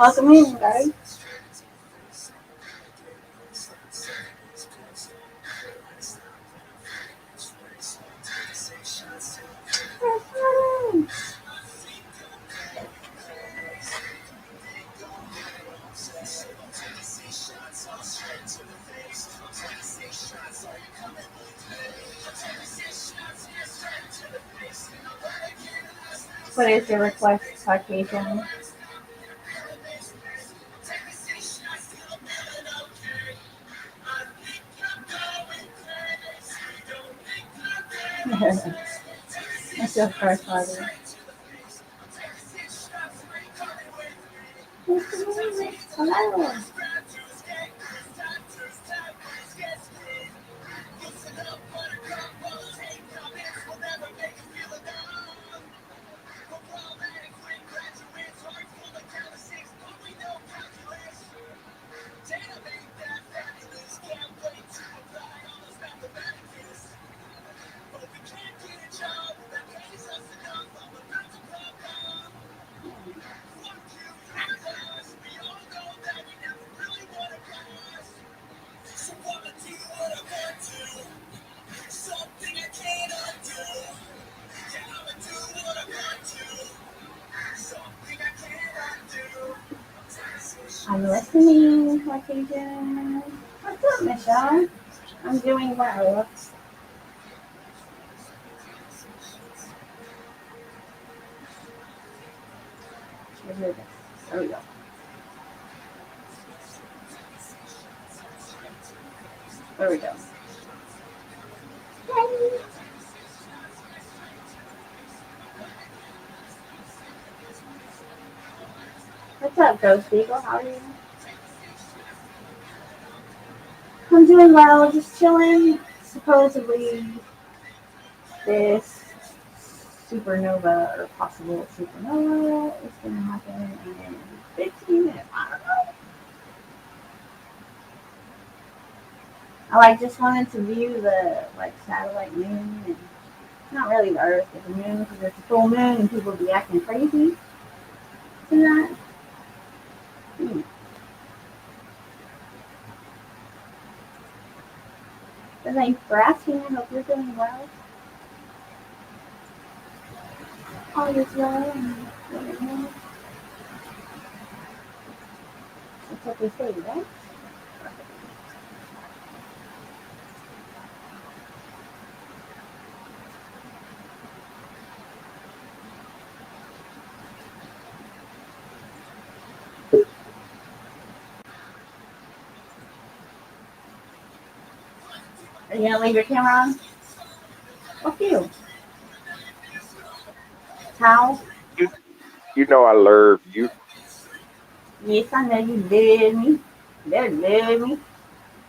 Welcome in, guys. What is your request, Caucasian? What's your first party? Hello. I'm listening, Caucasian. What's up, Michelle? I'm doing well. There we go. There we go. Yay. What's up, Ghost Eagle? How are you? I'm doing well, just chilling. Supposedly, this supernova or possible supernova is going to happen in 15 minutes. I don't know. I just wanted to view the satellite moon and not really the Earth, but the moon because it's a full moon and people be acting crazy tonight. Hmm. But thanks for asking. I hope you're doing well. All is well. And that's what they say, right? Are you gonna leave your camera on? Fuck you. How? You, you know I love you. Yes, I know you love me. They love me.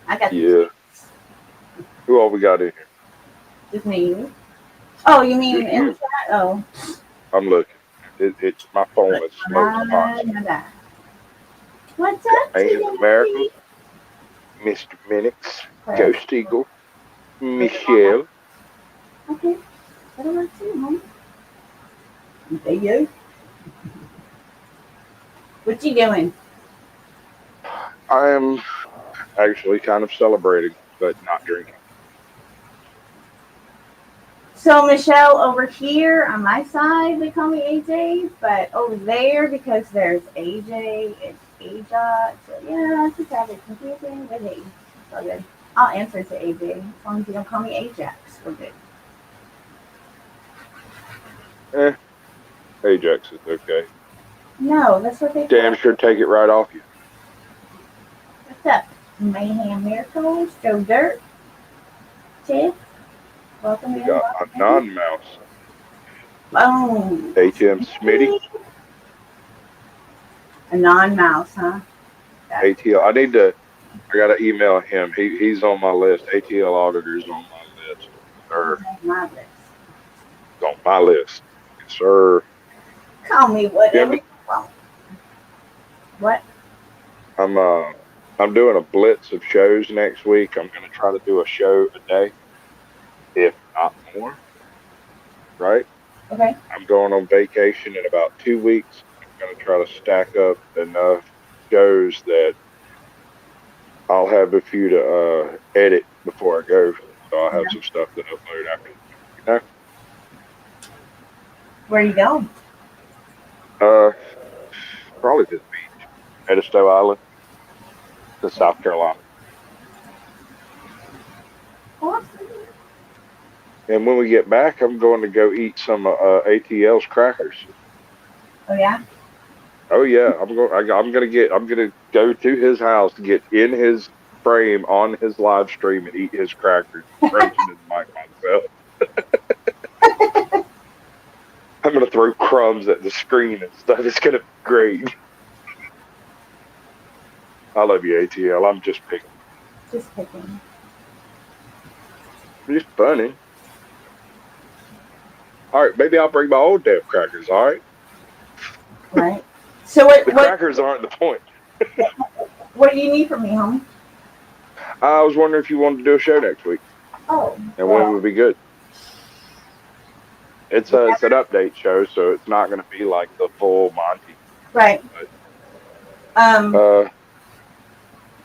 I got the Yeah. Who all we got in here? just me. Oh, you mean Just in the you. chat? Oh, I'm looking. It's my phone is slow nah, response. nah, nah. What's Got up, Angel American, Timothy? Mr. Minix, Press. Ghost Eagle, Put it on that. Michelle. Okay. Put it on too, homie. There you. What you doing? I am actually kind of celebrating, but not drinking. So Michelle over here on my side, they call me AJ, but over there because there's AJ, it's Aja. So yeah, it's just a bit confusing, but hey, it's all good. I'll answer to AJ as long as you don't call me Ajax. We're good. Eh, Ajax is okay. No, that's what they Damn call. sure take it right off you. What's up? Mayhem Miracles, Joe Dirt, Tiff. Welcome We in, got welcome a in. non-mouse. Boom. ATM Smitty. A non-mouse, huh? That's ATL. I gotta email him. He's on my list. ATL auditor's on my list. Sir. my list. He's on my list. Yes, sir. Call me Jim, whatever you want. What? I'm I'm doing a blitz of shows next week. I'm gonna try to do a show a day, if not more. Right? Okay. I'm going on vacation in about 2 weeks. I'm going to try to stack up enough shows that I'll have a few to edit before I go. So I'll have some stuff to upload after. You Where you going? know, probably to the beach, Edisto Island, to South Carolina. Awesome. And when we get back, I'm going to go eat some ATL's crackers. Oh yeah. Oh yeah, I'm gonna go to his house, get in his frame on his live stream, and eat his crackers, crunching his mic myself. I'm gonna throw crumbs at the screen and stuff. It's gonna be great. I love you, ATL. I'm just picking. Just picking. It's funny. All right, maybe I'll bring my own damn crackers. All right. Right. So what? The crackers aren't the point. What do you need from me, homie? I was wondering if you wanted to do a show next week, Oh. and when would be good. It's an update show, so it's not going to be like the full Monty. Right. But,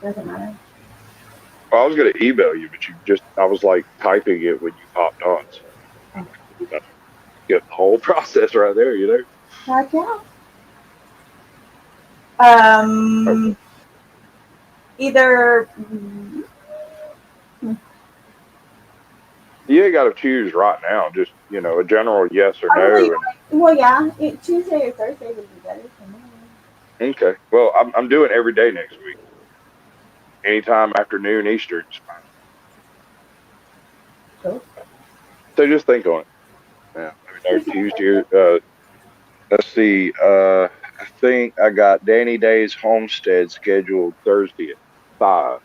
doesn't matter. well, I was going to email you, but I was like typing it when you popped on. So get the whole process right there, you know? Heck yeah. Either. You ain't got to choose right now. Just, a general yes or no. Well, yeah. Tuesday or Thursday would be better for me. Okay. Well, I'm doing every day next week. Anytime afternoon, Eastern is fine. Cool. So just think on it. Yeah. Let me know Tuesday. Let's see. I think I got Danny Day's Homestead scheduled Thursday at 5.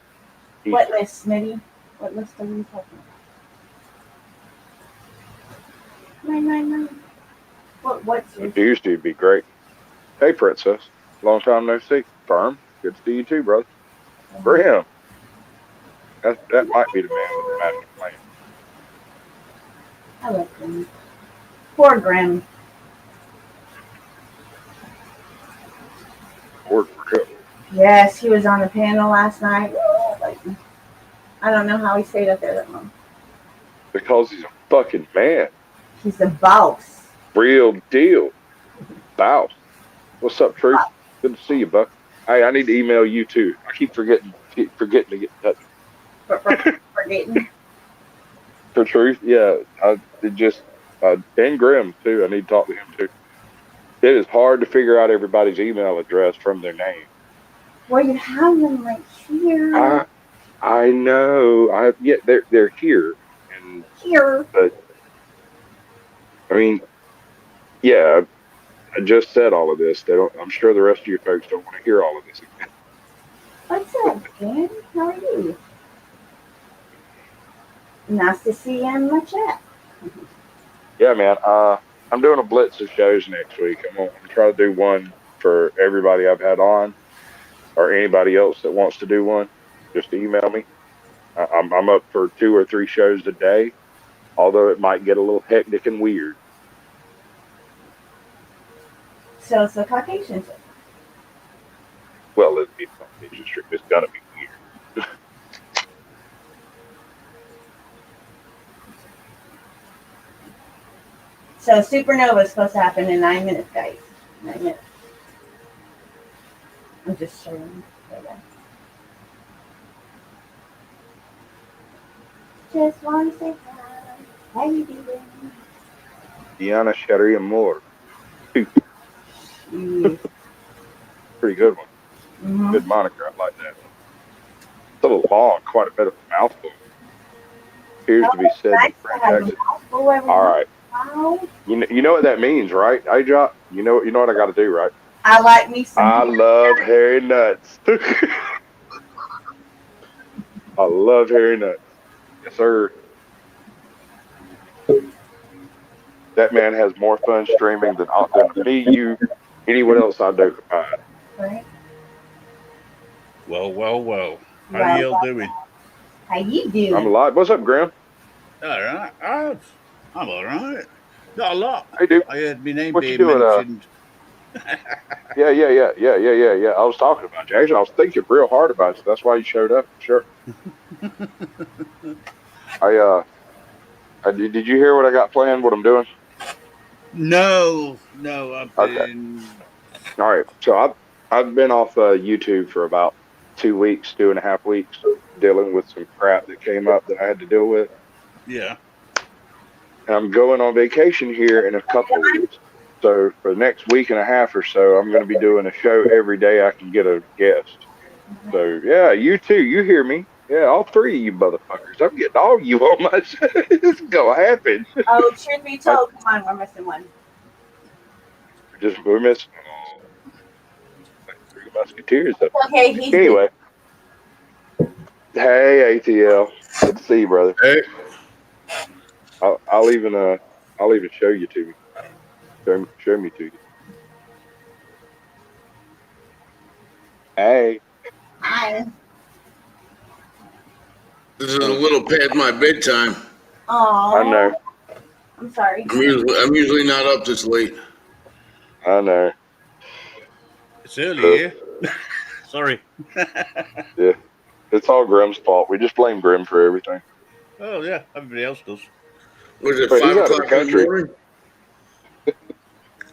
What list, Smitty? What list are you talking about? 999. What's your Tuesday would be great. Hey, Princess. Long time no see. Firm. Good to see you too, brother. For him. That might be the man with the master plan. I love him. Poor Grim. Poor Grim. Yes, he was on the panel last night. I don't know how he stayed up there that long. Because he's a fucking man. He's the boss. Real deal. Boss. What's up, Truth? Good to see you, Buck. Hey, I need to email you too. I keep forgetting to get in touch. Forgetting. For Truth, yeah. And Grim too. I need to talk to him too. It is hard to figure out everybody's email address from their name. Well, you have them right here. I know. They're here. And here. But I mean, yeah. I just said all of this. I'm sure the rest of you folks don't want to hear all of this again. What's up, Dan? How are you? Nice to see you in my chat. Yeah, man. I'm doing a blitz of shows next week. I'm gonna try to do one for everybody I've had on, or anybody else that wants to do one. Just email me. I'm up for 2 or 3 shows a day, although it might get a little hectic and weird. So it's the Caucasian show. Well, it's gonna be weird. So Supernova is supposed to happen in 9 minutes, guys. 9 minutes. I'm just showing you. Just want to say hi. How you doing? Diana Sharia Moore. Pretty good one. Mm-hmm. Good moniker. I like that. It's a little long, quite a bit of a mouthful. Appears to be said in French. All right. You know what that means, right? Hey, Jock, you know what I got to do, right? I like me some. I love hairy nuts. I love hairy nuts. Yes, sir. That man has more fun streaming than me, you, anyone else I know combined. Right. Well. How y'all doing? How you doing? I'm alive. What's up, Graham? All right. I'm all right. Not a lot. Hey, dude. I heard my name What being you doing, mentioned Yeah. I was talking about you. Actually, I was thinking real hard about you. That's why you showed up. Sure. Did you hear what I got planned? What I'm doing? No, I've Okay. been. All right. So I've been off YouTube for about 2 weeks, 2.5 weeks, dealing with some crap that came up that I had to deal with. Yeah. And I'm going on vacation here in a couple of weeks. So for the next week and a half or so, I'm going to be doing a show every day I can get a guest. So yeah, you too. You hear me? Yeah, all three of you motherfuckers. I'm getting all you on my show. This is gonna happen. Oh, truth be told, come on, we're missing one. We're missing like three musketeers. Okay, he's Anyway, hey ATL, good to see you, brother. Hey, I'll even show you to me. Show me to you. Hey, Hi. this is a little past my bedtime. Oh, I know, I'm sorry. I'm usually not up this late. I know. It's early here. Sorry. Yeah, it's all Grim's fault. We just blame Grim for everything. Oh, yeah. Everybody else does. Was it But he's 5 out of the o'clock in the country. morning?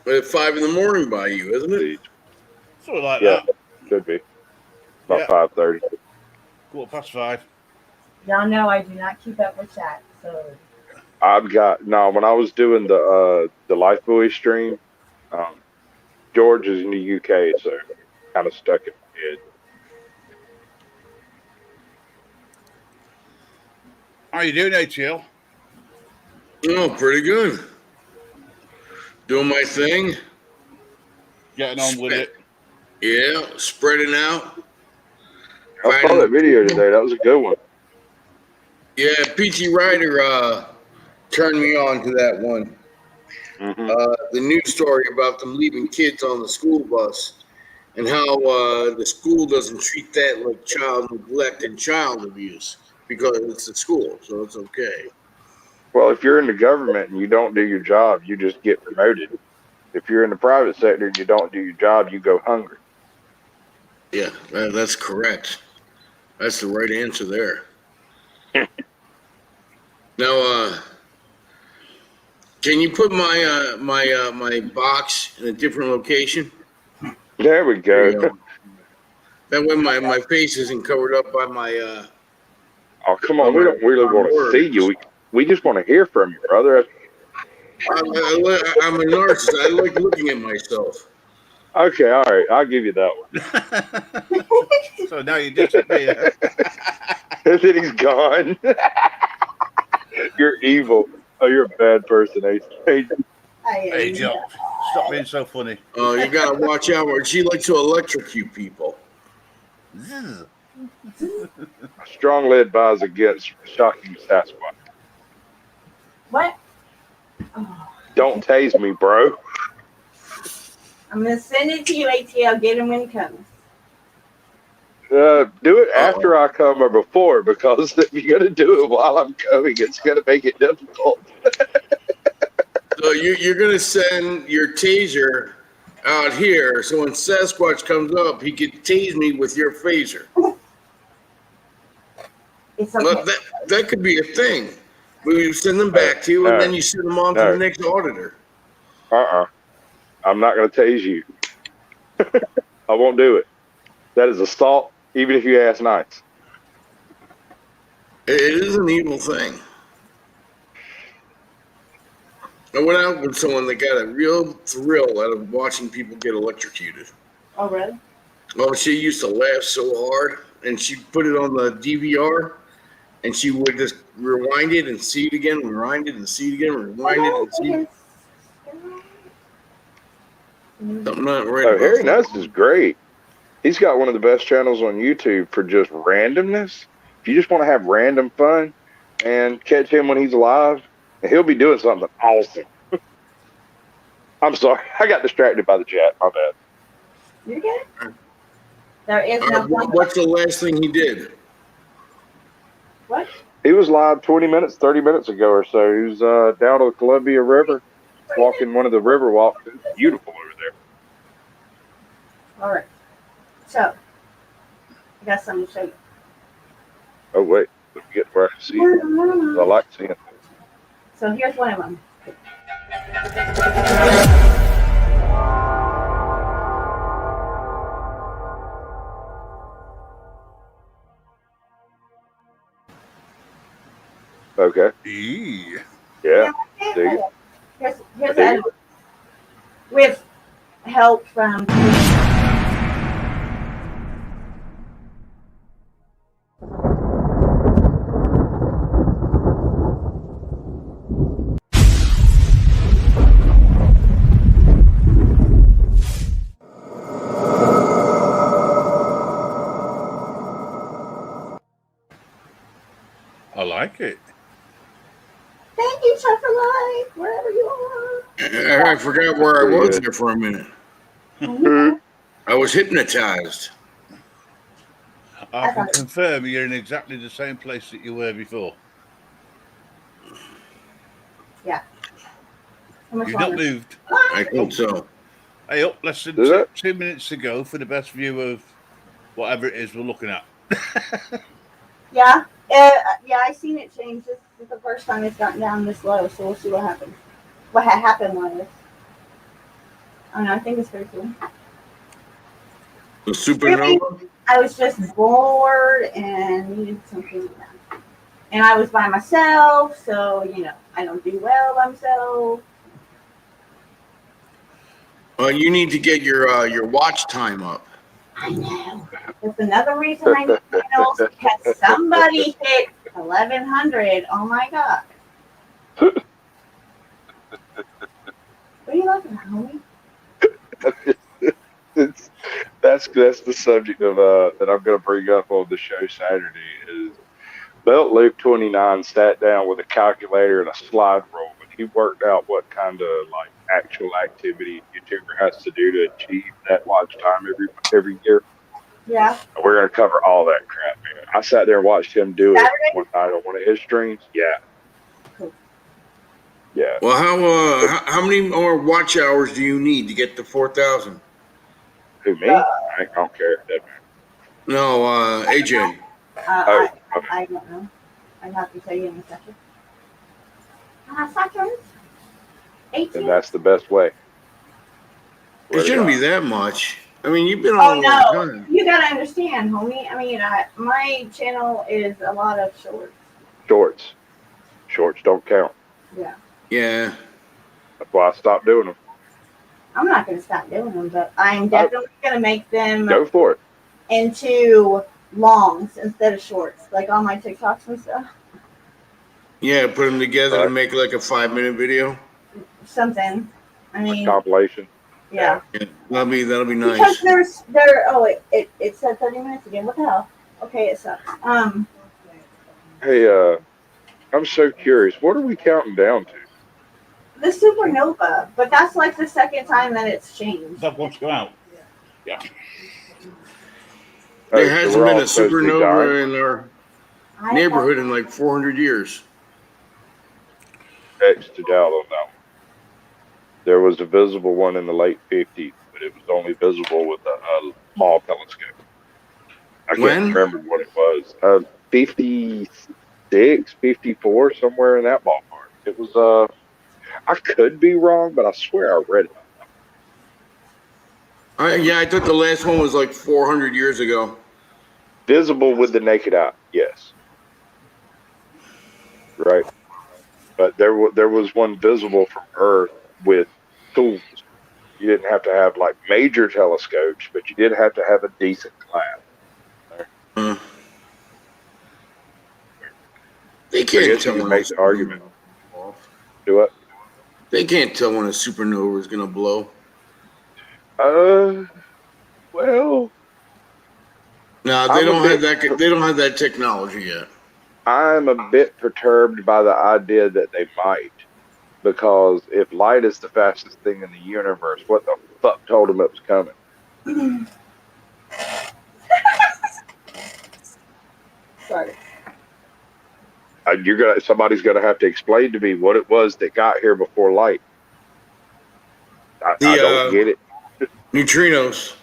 It's 5 in the morning by you, isn't it? Sort of like Yeah, that. should be about Yeah. 5:30. 5:15. Y'all know I do not keep up with chat, so When I was doing the Life Buoy stream, George is in the UK, so kind of stuck in my head. How you doing, ATL? Oh, pretty good. Doing my thing. Getting on with it. Yeah, spreading out. I saw that video today. That was a good one. Yeah, PT Ryder turned me on to that one. Mm-hmm. The news story about them leaving kids on the school bus and how the school doesn't treat that like child neglect and child abuse because it's a school, so it's okay. Well, if you're in the government and you don't do your job, you just get promoted. If you're in the private sector and you don't do your job, you go hungry. Yeah, that's correct. That's the right answer there. Now, can you put my box in a different location? There we There you go. go. That way my face isn't covered up by my Oh, come on. We don't really want to see you. We just want to hear from you, brother. I'm a narcissist. I like looking at myself. Okay, all right. I'll give you that one. So now you disappear. And then he's gone. You're evil. Oh, you're a bad person, Ace. I Hey, Joe. Stop being so funny. Oh, you gotta watch out. She likes to electrocute people. Zzz. I strongly advise against shocking Sasquatch. What? Oh, Don't tase me, bro. I'm gonna send it to you, ATL. Get him when he comes. Do it after I come or before, because if you're gonna do it while I'm coming, it's gonna make it difficult. So you're gonna send your taser out here, so when Sasquatch comes up, he can tase me with your phaser. It's okay. But that could be a thing. We send them back to you, and then you send them on to the next auditor. I'm not gonna tase you. I won't do it. That is assault, even if you ask nice. It is an evil thing. I went out with someone that got a real thrill out of watching people get electrocuted. Oh, really? Oh, she used to laugh so hard, and she'd put it on the DVR, and she would just rewind it and see it again, rewind it and see it again, rewind it and see it. Something not right. Oh, about Harry that. Nuts is great. He's got one of the best channels on YouTube for just randomness. If you just want to have random fun and catch him when he's alive, he'll be doing something awesome. I'm sorry. I got distracted by the chat. My bad. You're good. There is no one. What's the last thing he did? What? He was live 20 minutes, 30 minutes ago or so. He was down to the Columbia River, walking one of the river walks. It's beautiful over there. All right. So, I got something to show you. Oh wait, let me get where I can see it. I like seeing it. So here's one of them. Okay. Yeah. Dig it. Here's I the dig other it. one. With help from. I like it. Thank you, Chuck for Life, wherever you are. I forgot where I Pretty was good. there for a minute. Mhm. I was hypnotized. I can confirm you're in exactly the same place that you were before. How much You've not longer? moved. I think so. Hey, up less than Did two, it? 2 minutes ago for the best view of whatever it is we're looking at. Yeah. Yeah, I seen it change. This is the first time it's gotten down this low, so we'll see what happens. What happened was. I don't know, I think it's very cool. The supernova? I was just bored and needed something done. And I was by myself, so, I don't do well by myself. You need to get your watch time up. I know. That's another reason I need channels, because somebody hit 1100. Oh my God. What are you looking at, homie? That's the subject of that I'm going to bring up on the show Saturday. Is Belt Luke 29 sat down with a calculator and a slide rule, and he worked out what kind of like actual activity a YouTuber has to do to achieve that watch time every year. Yeah. And we're going to cover all that crap, man. I sat there and watched him do Saturday? it one night on one of his streams. Yeah. Cool. Yeah. Well, how many more watch hours do you need to get to 4,000? Who, me? I don't care. That man. No, AJ. I don't know. I'd have to tell you in a second. Seconds? 18? And that's the best way. It shouldn't be that much. I mean, you've been on Oh a long no! time. You gotta understand, homie. I mean, my channel is a lot of shorts. Shorts. Shorts don't count. Yeah. Yeah. That's why I stopped doing them. I'm not gonna stop doing them, but I'm definitely gonna make them Go for it. into longs instead of shorts, like all my TikToks and stuff. Yeah, put them together Right. to make like a 5-minute video. Something. I mean, Compilation. Yeah, yeah. that'll be Because nice. It said 30 minutes again. What the hell? Okay, it sucks. Hey, I'm so curious. What are we counting down to? The supernova, but that's like the second time that it's changed. That wants to go out. Yeah. There Oh, so hasn't we're been all a supposed to be dying? supernova in our I neighborhood in like 400 years. X to doubt on that one. There was a visible one in the late 50s, but it was only visible with a small telescope. I can't When? remember what it was. 56, 54, somewhere in that ballpark. It was, I could be wrong, but I swear I read it. I thought the last one was like 400 years ago. Visible with the naked eye, yes. Right. But there was one visible from Earth with tools. You didn't have to have like major telescopes, but you did have to have a decent class. They I can't guess tell you when can make the argument. Do what? They can't tell when a supernova is gonna blow. Well, No, they don't have that. They don't have that technology yet. I'm a bit perturbed by the idea that they might, because if light is the fastest thing in the universe, what the fuck told them it was coming? Sorry. Somebody's gonna have to explain to me what it was that got here before light. I don't get it. Neutrinos.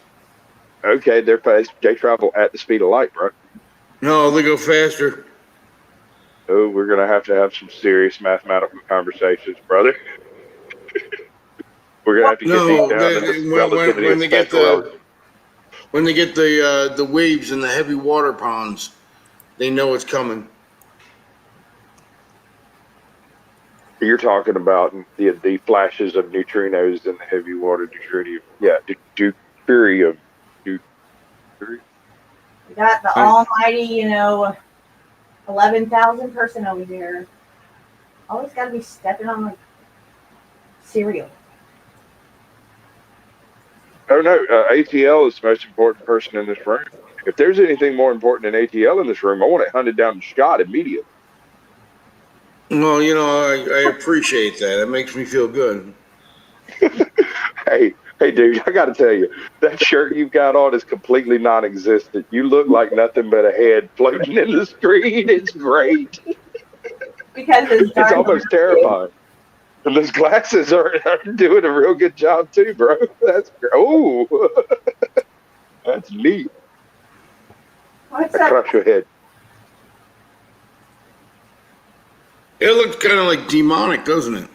Okay, they travel at the speed of light, bro. No, they go faster. Oh, we're gonna have to have some serious mathematical conversations, brother. We're gonna have to get deep No, down in this relativity when and they get special relativity. the waves in the heavy water ponds, they know it's coming. You're talking about the flashes of neutrinos in the heavy water deuterium. Yeah, deuterium. Deuterium. We got the almighty, 11,000 person over here. Always got to be stepping on like cereal. Oh no, ATL is the most important person in this room. If there's anything more important than ATL in this room, I want it hunted down and shot immediately. Well, I appreciate that. It makes me feel good. Hey, dude, I got to tell you, that shirt you've got on is completely non-existent. You look like nothing but a head floating in the screen. It's great. Because it's dark. It's almost terrifying. And those glasses are doing a real good job too, bro. That's great. Oh, that's neat. What's up? Crush your head. It looks kind of like demonic, doesn't it?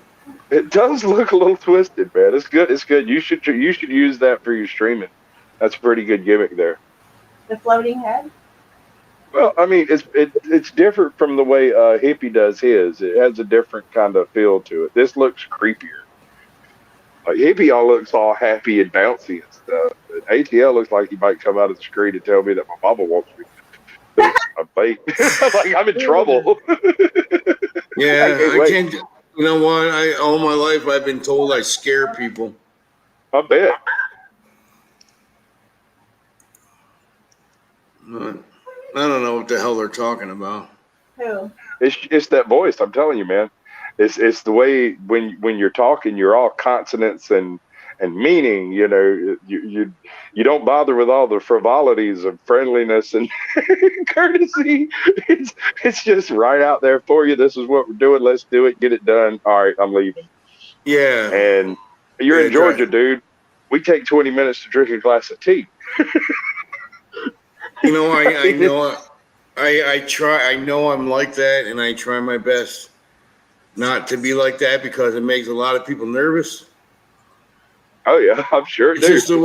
It does look a little twisted, man. It's good. It's good. You should use that for your streaming. That's a pretty good gimmick there. The floating head? Well, I mean, it's different from the way Hippie does his. It has a different kind of feel to it. This looks creepier. Like Hippie all looks all happy and bouncy and stuff. But ATL looks like he might come out of the screen and tell me that my mama wants me. I'm late. Like I'm in trouble. Yeah, I can't can't. You know what? All my life I've been told I scare people. I bet. I don't know what the hell they're talking about. Who? It's that voice. I'm telling you, man. It's the way when you're talking, you're all consonants and meaning. You don't bother with all the frivolities of friendliness and courtesy. It's just right out there for you. This is what we're doing. Let's do it. Get it done. All right, I'm leaving. Yeah. And you're in Georgia, dude. We take 20 minutes to drink a glass of tea. I know. I try. I know I'm like that, and I try my best not to be like that because it makes a lot of people nervous. Oh yeah, I'm sure. It's just the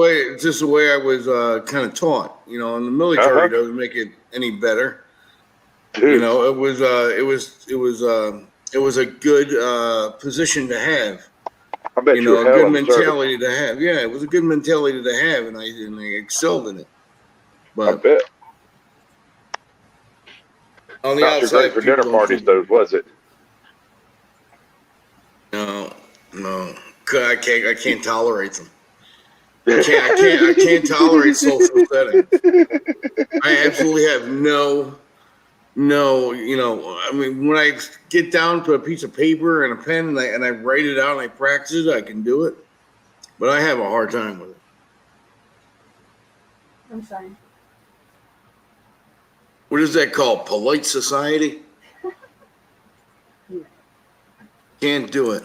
way I was kind of taught. And the military doesn't make it any better. Dude. It was a good position to have. I bet a good mentality to have. Yeah, it was a good mentality to have, and I excelled in it. But I bet. On the Not outside, great for dinner parties, though, was it? No. I can't tolerate them. I can't tolerate social settings. I absolutely have no. I mean, when I get down to a piece of paper and a pen and I write it out and I practice it, I can do it. But I have a hard time with it. I'm sorry. What is that called? Polite society? Can't do it.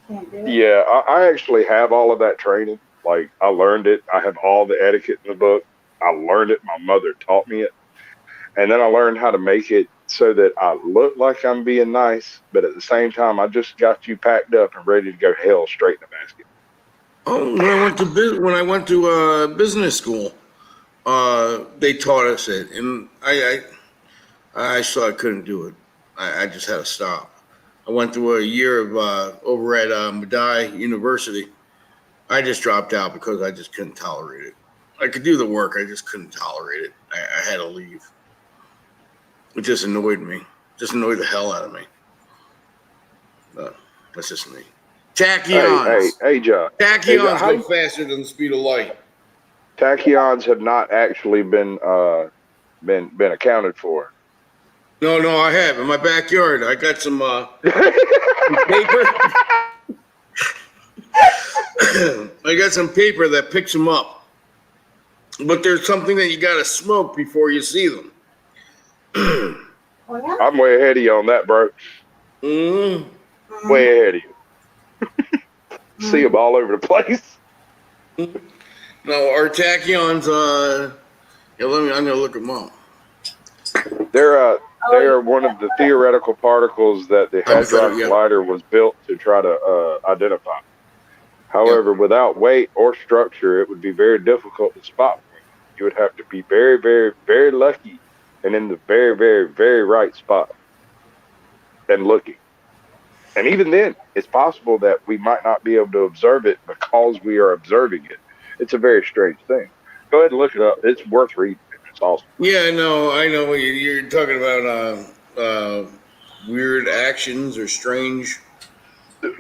Can't do it. Yeah, I actually have all of that training. Like, I learned it. I have all the etiquette in the book. I learned it. My mother taught me it. And then I learned how to make it so that I look like I'm being nice, but at the same time, I just got you packed up and ready to go hell straight in the basket. Oh, when I went to business school, they taught us it, and I saw I couldn't do it. I just had to stop. I went through a year of over at Medaille University. I just dropped out because I just couldn't tolerate it. I could do the work, I just couldn't tolerate it. I had to leave. It just annoyed me. Just annoyed the hell out of me. But that's just me. Tachyons. Hey, John. Tachyons go faster than the speed of light. Tachyons have not actually been accounted for. No, I have. In my backyard, I got some paper. I got some paper that picks them up. But there's something that you got to smoke before you see them. Oh, yeah? I'm way ahead of you on that, bro. Mm-hmm. Way ahead of you. See them all over the place. No, are tachyons, I'm gonna look them up. They are one of the theoretical particles that the Hadron Yeah. Collider was built to try to identify. However, without weight or structure, it would be very difficult to spot one. You would have to be very, very, very lucky and in the very, very, very right spot and looking. And even then, it's possible that we might not be able to observe it because we are observing it. It's a very strange thing. Go ahead and look it up. It's worth reading. It's awesome. Yeah, I know what you're talking about. Weird actions or strange.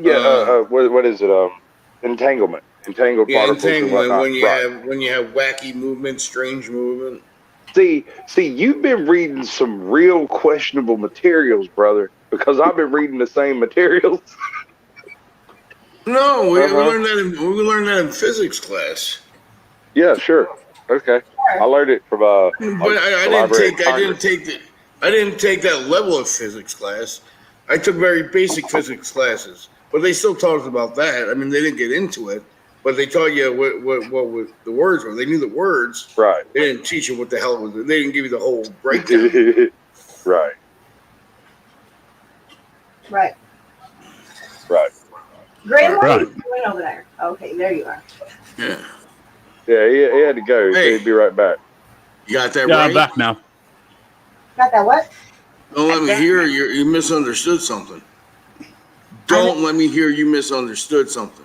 Yeah, what is it? Entanglement. Entangled Yeah, particles and entanglement whatnot. when you have wacky movement, strange movement. See, you've been reading some real questionable materials, brother, because I've been reading the same materials. No, we learned that in physics class. Yeah, sure. Okay. I learned it from But I didn't take that level of physics class. I took very basic physics classes, but they still taught us about that. I mean, they didn't get into it, but they taught you what the words were. They knew the words. Right. They didn't teach you what the hell it was. They didn't give you the whole breakdown. Right. Right. Right. Graham, what are Right. you doing over there? Okay, there you are. Yeah. Yeah, he had to go. Hey. He'd be right back. You got that Yeah, right? I'm back now. Got that what? Don't let me hear you misunderstood something. Don't let me hear you misunderstood something.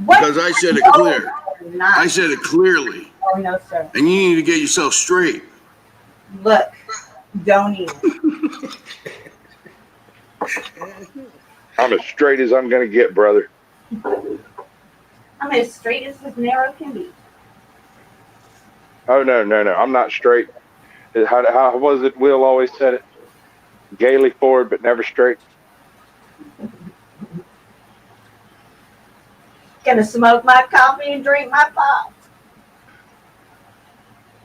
What? Because I said it No, clear. Not. I said it clearly. Oh, no, sir. And you need to get yourself straight. Look, don't even. I'm as straight as I'm going to get, brother. I'm as straight as this narrow can be. Oh, no. I'm not straight. How was it? Will always said it. Gaily forward, but never straight. Gonna smoke my coffee and drink my pop.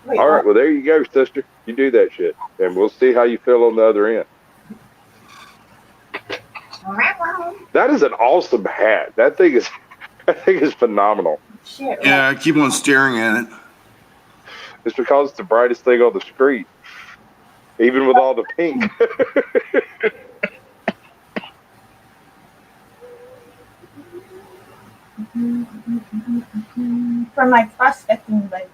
Wait, All right, what? well, there you go, sister. You do that shit. And we'll see how you feel on the other end. That is an awesome hat. That thing is phenomenal. Shit, right. Yeah, I keep on staring at it. It's because it's the brightest thing on the screen. Even with all the pink. For my prospecting buddy.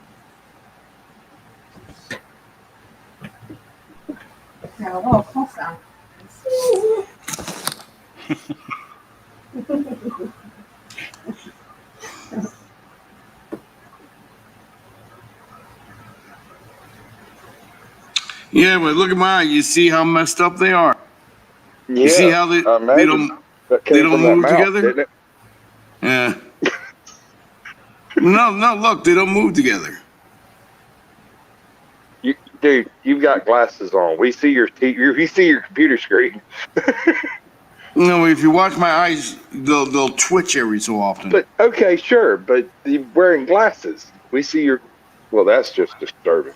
Now, whoa, close down. Yeah, but look at mine. You see how messed up they are. Yeah, You see how they don't that they came don't from that move mouth, together? didn't it? Yeah. No, look, they don't move together. Dude, you've got glasses on. We see your we see your computer screen. No, if you watch my eyes, they'll twitch every so often. But okay, sure, but you're wearing glasses. We see your. Well, that's just disturbing.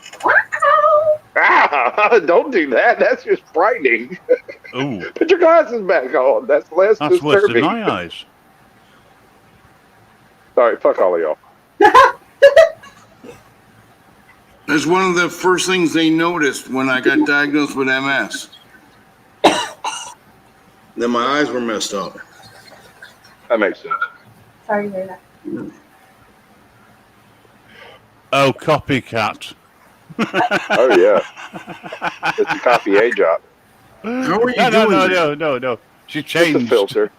Ah, don't do that. That's just frightening. Ooh, Put your glasses back on. That's less that's worse than disturbing. my eyes. Sorry, fuck all of y'all. That's one of the first things they noticed when I got diagnosed with MS. Then my eyes were messed up. That makes sense. Sorry to hear that. Oh, copycat. Oh yeah, it's a copy A job. How are you doing that? No. She It's a changed filter.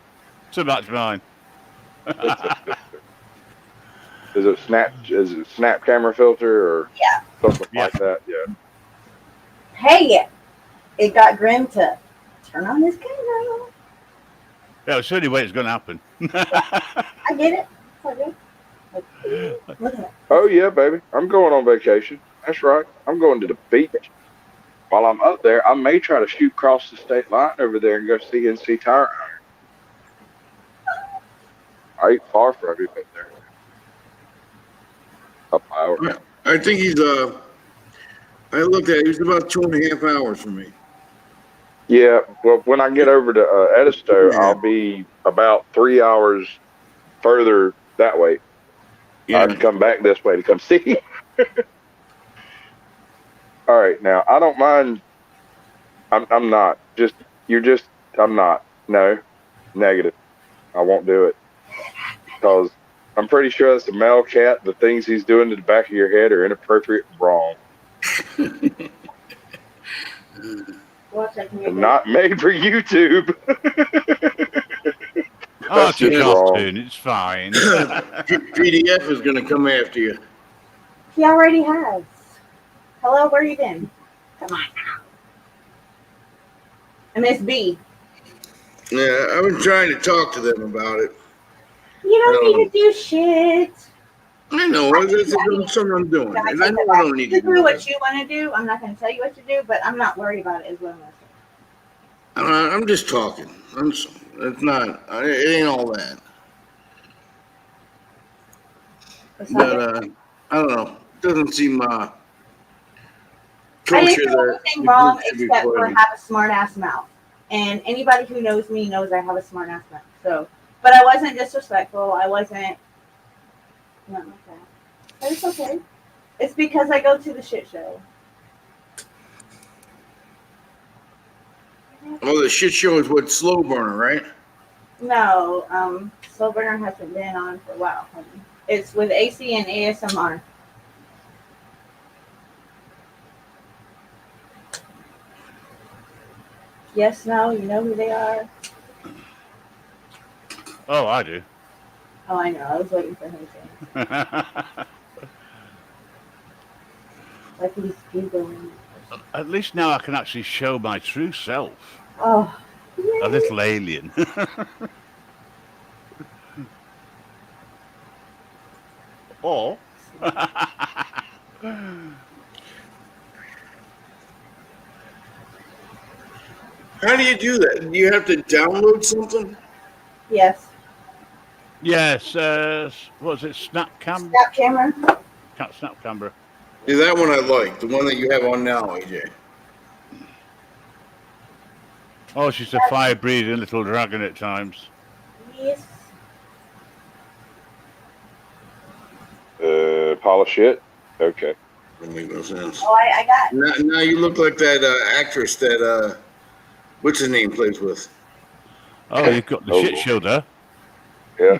to match mine. Is it snap camera filter or something Yeah. like that? Yeah. Hey, it got Grim to turn on his camera. Yeah, it's the only way it's going to happen. I get it. Okay. Look at it. Oh yeah, baby. I'm going on vacation. That's right. I'm going to the beach. While I'm up there, I may try to shoot across the state line over there and go see NC Tire Iron. I ain't far from you up there. Couple hours. I think he's I looked at it, he's about 2.5 hours from me. Yeah. Well, when I get over to Edisto, I'll be about 3 hours further that way. Yeah. I'd come back this way to come see you. All right, now I don't mind. I'm not. I'm not. No, negative. I won't do it because I'm pretty sure that's a male cat. The things he's doing to the back of your head are inappropriate and wrong. And not made for YouTube. Oh, That's it's a just wrong. cartoon. It's fine. PDF is going to come after you. He already has. Hello, where you been? Come on now. And Miss B. Yeah, I've been trying to talk to them about it. You don't need to do shit. I know. That's something I'm doing. I And I know I don't need to do do what that. you want to do. I'm not going to tell you what to do, but I'm not worried about it as well. I'm just talking. It's not. It ain't all that. But I don't know. It doesn't seem I kosher didn't do that anything the wrong group should be except for fighting. have a smart ass mouth. And anybody who knows me knows I have a smart ass mouth. So, but I wasn't disrespectful. I wasn't nothing like that. But it's okay. It's because I go to the shit show. Oh, the shit show is what Slow Burner, right? No, Slow Burner hasn't been on for a while, honey. It's with AC and ASMR. Yes, no, you know who they are? Oh, I do. Oh, I know. I was waiting for him to. Like he's Googling. At least now I can actually show my true self. Oh. A little alien. Or How do you do that? Do you have to download something? Yes. yes, what was it? Snap Cam? Snap camera. Snap camera. Yeah, that one I like. The one that you have on now, AJ. Oh, she's a fire-breathing little dragon at times. Yes. Pile of shit. Okay. That makes no sense. Oh, I got. Now you look like that actress that what's his name plays with. Oh, you've got the shit show there. Yeah.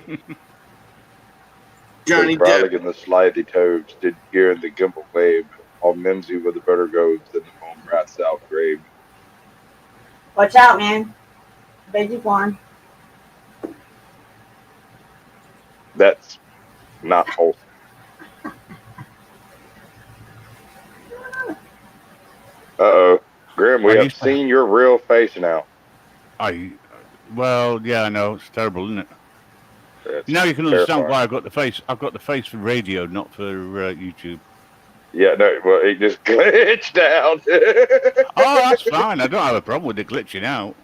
Johnny Frolic Depp. and the Slithy Toads did gear in the gimbal wave. All mimsy with the better goats than the home rat south grave. Watch out, man. Veggie corn. That's not wholesome. Uh-oh. Grim, we have seen your real face now. Well, yeah, I know. It's terrible, isn't it? That's now you can understand terrifying. why I've got the face. I've got the face for radio, not for YouTube. Yeah, no, well, it just glitched out. Oh, that's fine. I don't have a problem with it glitching out.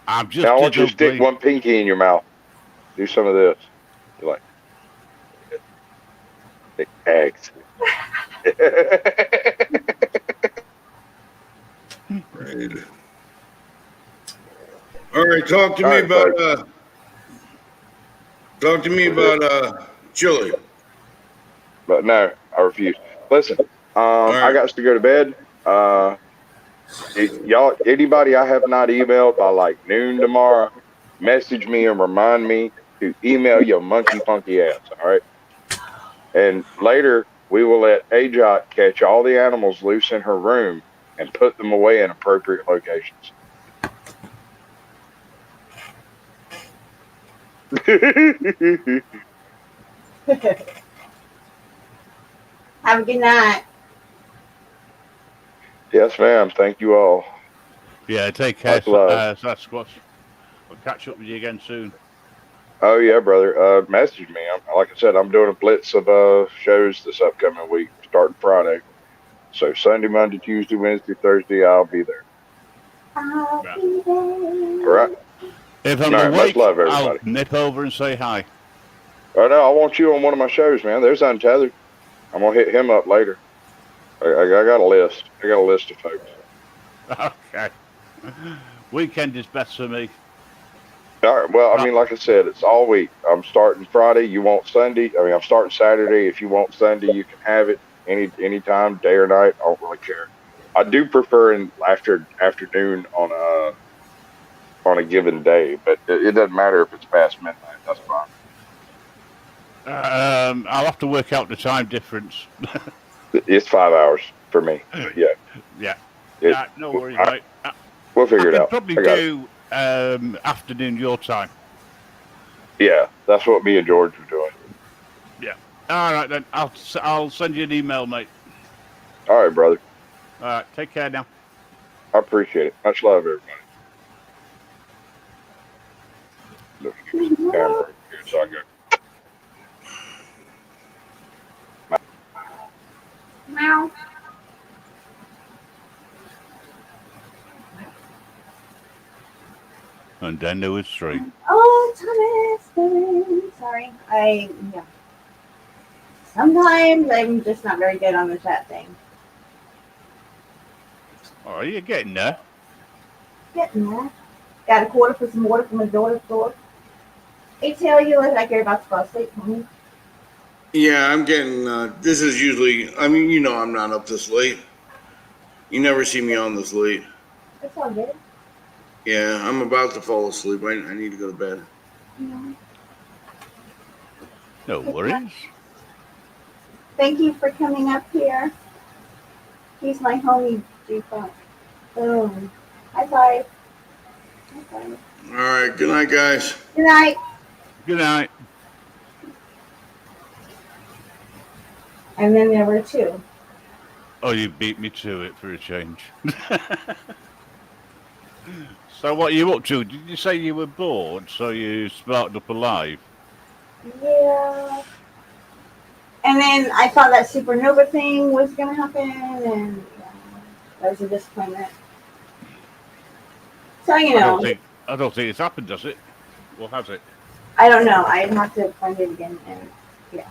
I'm just. Now I want you to stick one pinky in your mouth. Do some of this. You're like eggs. Right. All right, talk to me about chili. But no, I refuse. Listen, I got to go to bed. Y'all, anybody I have not emailed by like noon tomorrow, message me and remind me to email your monkey funky ass. All right. And later we will let Ajot catch all the animals loose in her room and put them away in appropriate locations. Have a good night. Yes, ma'am. Thank you all. Yeah, take care, Sasquatch. I'll catch up with you again soon. Oh yeah, brother. Message me. Like I said, I'm doing a blitz of shows this upcoming week, starting Friday. So Sunday, Monday, Tuesday, Wednesday, Thursday, I'll be there. I'll be there. All right. If I'm All right, awake, much love, everybody. I'll nip over and say hi. Oh no, I want you on one of my shows, man. There's Untethered. I'm gonna hit him up later. I got a list. I got a list of folks. Okay. Weekend is best for me. All right. Well, I mean, like I said, it's all week. I'm starting Friday. You want Sunday? I mean, I'm starting Saturday. If you want Sunday, you can have it anytime, day or night. I don't really care. I do prefer in afternoon on a given day, but it doesn't matter if it's past midnight. That's fine. I'll have to work out the time difference. It's 5 hours for me. But yeah, Yeah. it, No worries, I, mate. we'll I figure it could out. probably I got it. do afternoon your time. Yeah, that's what me and George were doing. Yeah. All right then. I'll send you an email, mate. All right, brother. All right. Take care now. I appreciate it. Much love, everybody. Look, here's the camera here, so I got. Meow. And then there was 3. Oh, Thomas. Sorry. Yeah. Sometimes I'm just not very good on the chat thing. Oh, you're getting there. Getting there. Got a quarter for some water from my daughter's door. Hey, tell you look like you're about to fall asleep, honey. Yeah, I'm getting. This is usually. I mean, you know, I'm not up this late. You never see me on this late. It's all good. Yeah, I'm about to fall asleep. I need to go to bed. Yeah. No worries. Thank you for coming up here. He's my homie, G-Funk. Boom. High five. High five. All right. Good night, guys. Good night. Good night. And then there were 2. Oh, you beat me to it for a change. So what are you up to? Did you say you were bored, so you sparked up a live? Yeah. And then I thought that supernova thing was going to happen, and that was a disappointment. So, you know. I don't think it's happened, does it? Or has it? I don't know. I'd have to find it again, and yeah.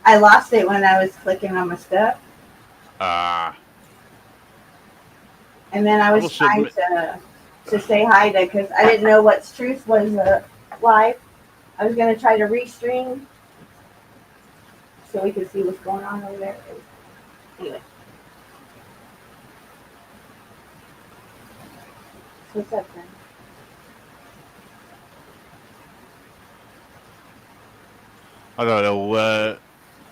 I lost it when I was clicking on my stuff. And then I was trying to say hi to, because I didn't know What's Truth was live. I was going to try to restream so we could see what's going on over there. Anyway. So what's up, then? I don't know.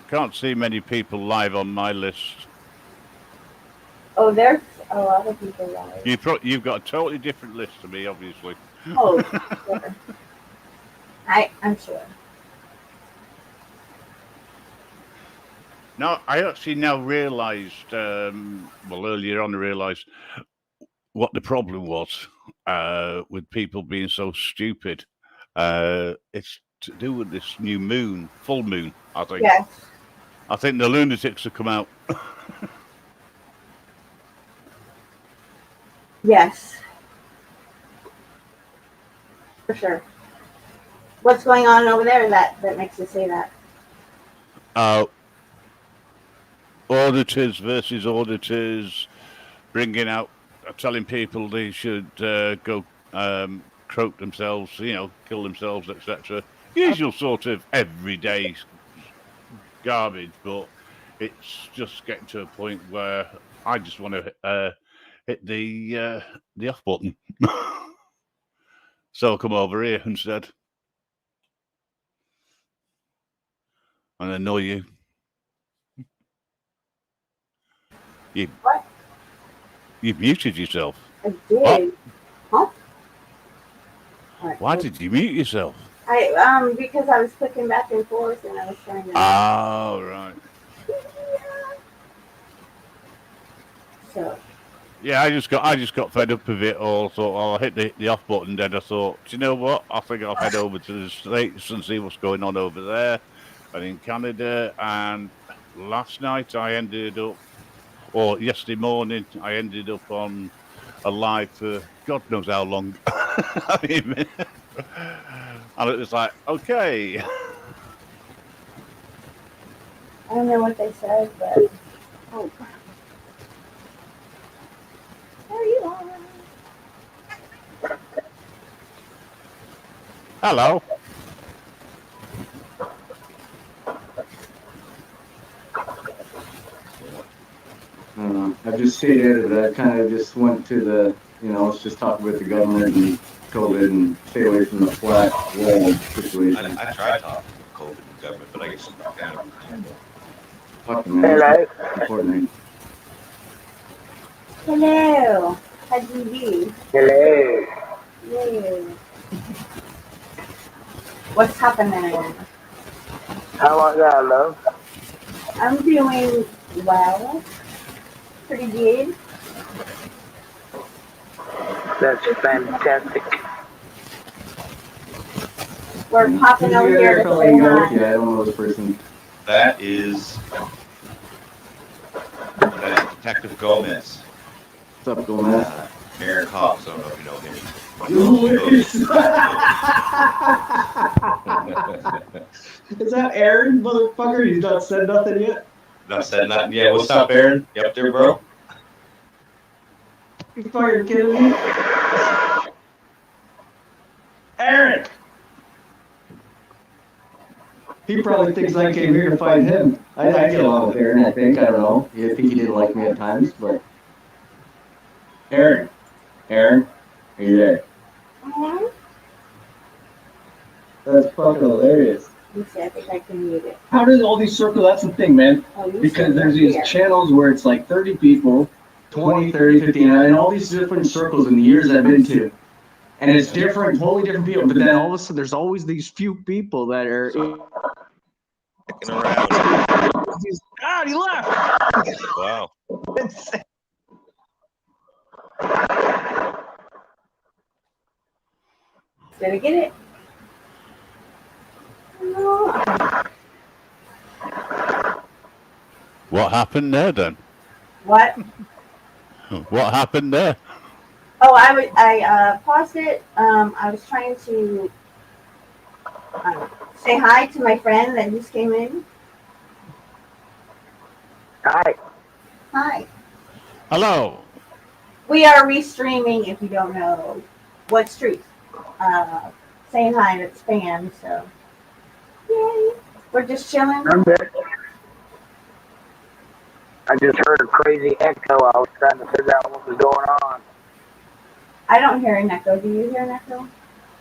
Can't see many people live on my list. Oh, there's a lot of people live. You've got a totally different list to me, obviously. Oh, sure. I'm sure. No, I actually now realised, earlier on I realised what the problem was with people being so stupid. It's to do with this new moon, full moon, I think. Yes. I think the lunatics have come out. Yes. For sure. What's going on over there that makes you say that? Auditors versus auditors, bringing out, telling people they should go croak themselves, kill themselves, etc. Usual sort of everyday garbage, but it's just getting to a point where I just want to hit the off button. So I'll come over here instead and annoy you. What? You've muted yourself. I did. Huh? Why did you mute yourself? Because I was clicking back and forth and I was trying to. Oh, right. So. Yeah, I just got fed up with it all. Thought, I'll hit the off button. Then I thought, do you know what? I think I'll head over to the States and see what's going on over there and in Canada. And last night I ended up, or yesterday morning, I ended up on a live for God knows how long. And it was like, okay. I don't know what they said, but oh. There you are. Hello. I've just stayed out of it. I kind of just went to the, let's just talk about the government and COVID and stay away from the flat world situation. I tried talking with COVID and government, but I get stuck down every time. Fucking man, that's important. Hello. How'd you do? Hello. Yay. What's happening? How are y'all, love? I'm doing well. Pretty good. That's fantastic. We're popping over Yeah, here I to felt say like you know, hi. yeah, I don't know this person. That is Detective Gomez. What's up, Gomez? Aaron Cox. I don't know if you know him. Is that Aaron, motherfucker? He's not said nothing yet? Not said nothing. Yeah, what's up, Aaron? You up there, bro? You fucking kidding me? Aaron! He probably thinks I came here to find him. I get along with Aaron, I think. I don't know. I think he didn't like me at times, but... Aaron, are you there? Mhm. That's fucking hilarious. You said I think I can mute it. How does all these circles? That's the thing, man. Oh, you Because said there's right these here. channels where it's like 30 people, 20, 30, 50, and all these different circles in the years I've been to. And it's different, totally different people. But then all of a sudden, there's always these few people that are... Sticking around. God, he left! Wow. Did I get it? No. What happened there then? What? What happened there? Oh, I paused it. I was trying to say hi to my friend that just came in. Hi. Hi. Hello. We are restreaming. If you don't know what street, saying hi to spam. So, yay! We're just chilling. I'm good. I just heard a crazy echo. I was trying to figure out what was going on. I don't hear an echo. Do you hear an echo?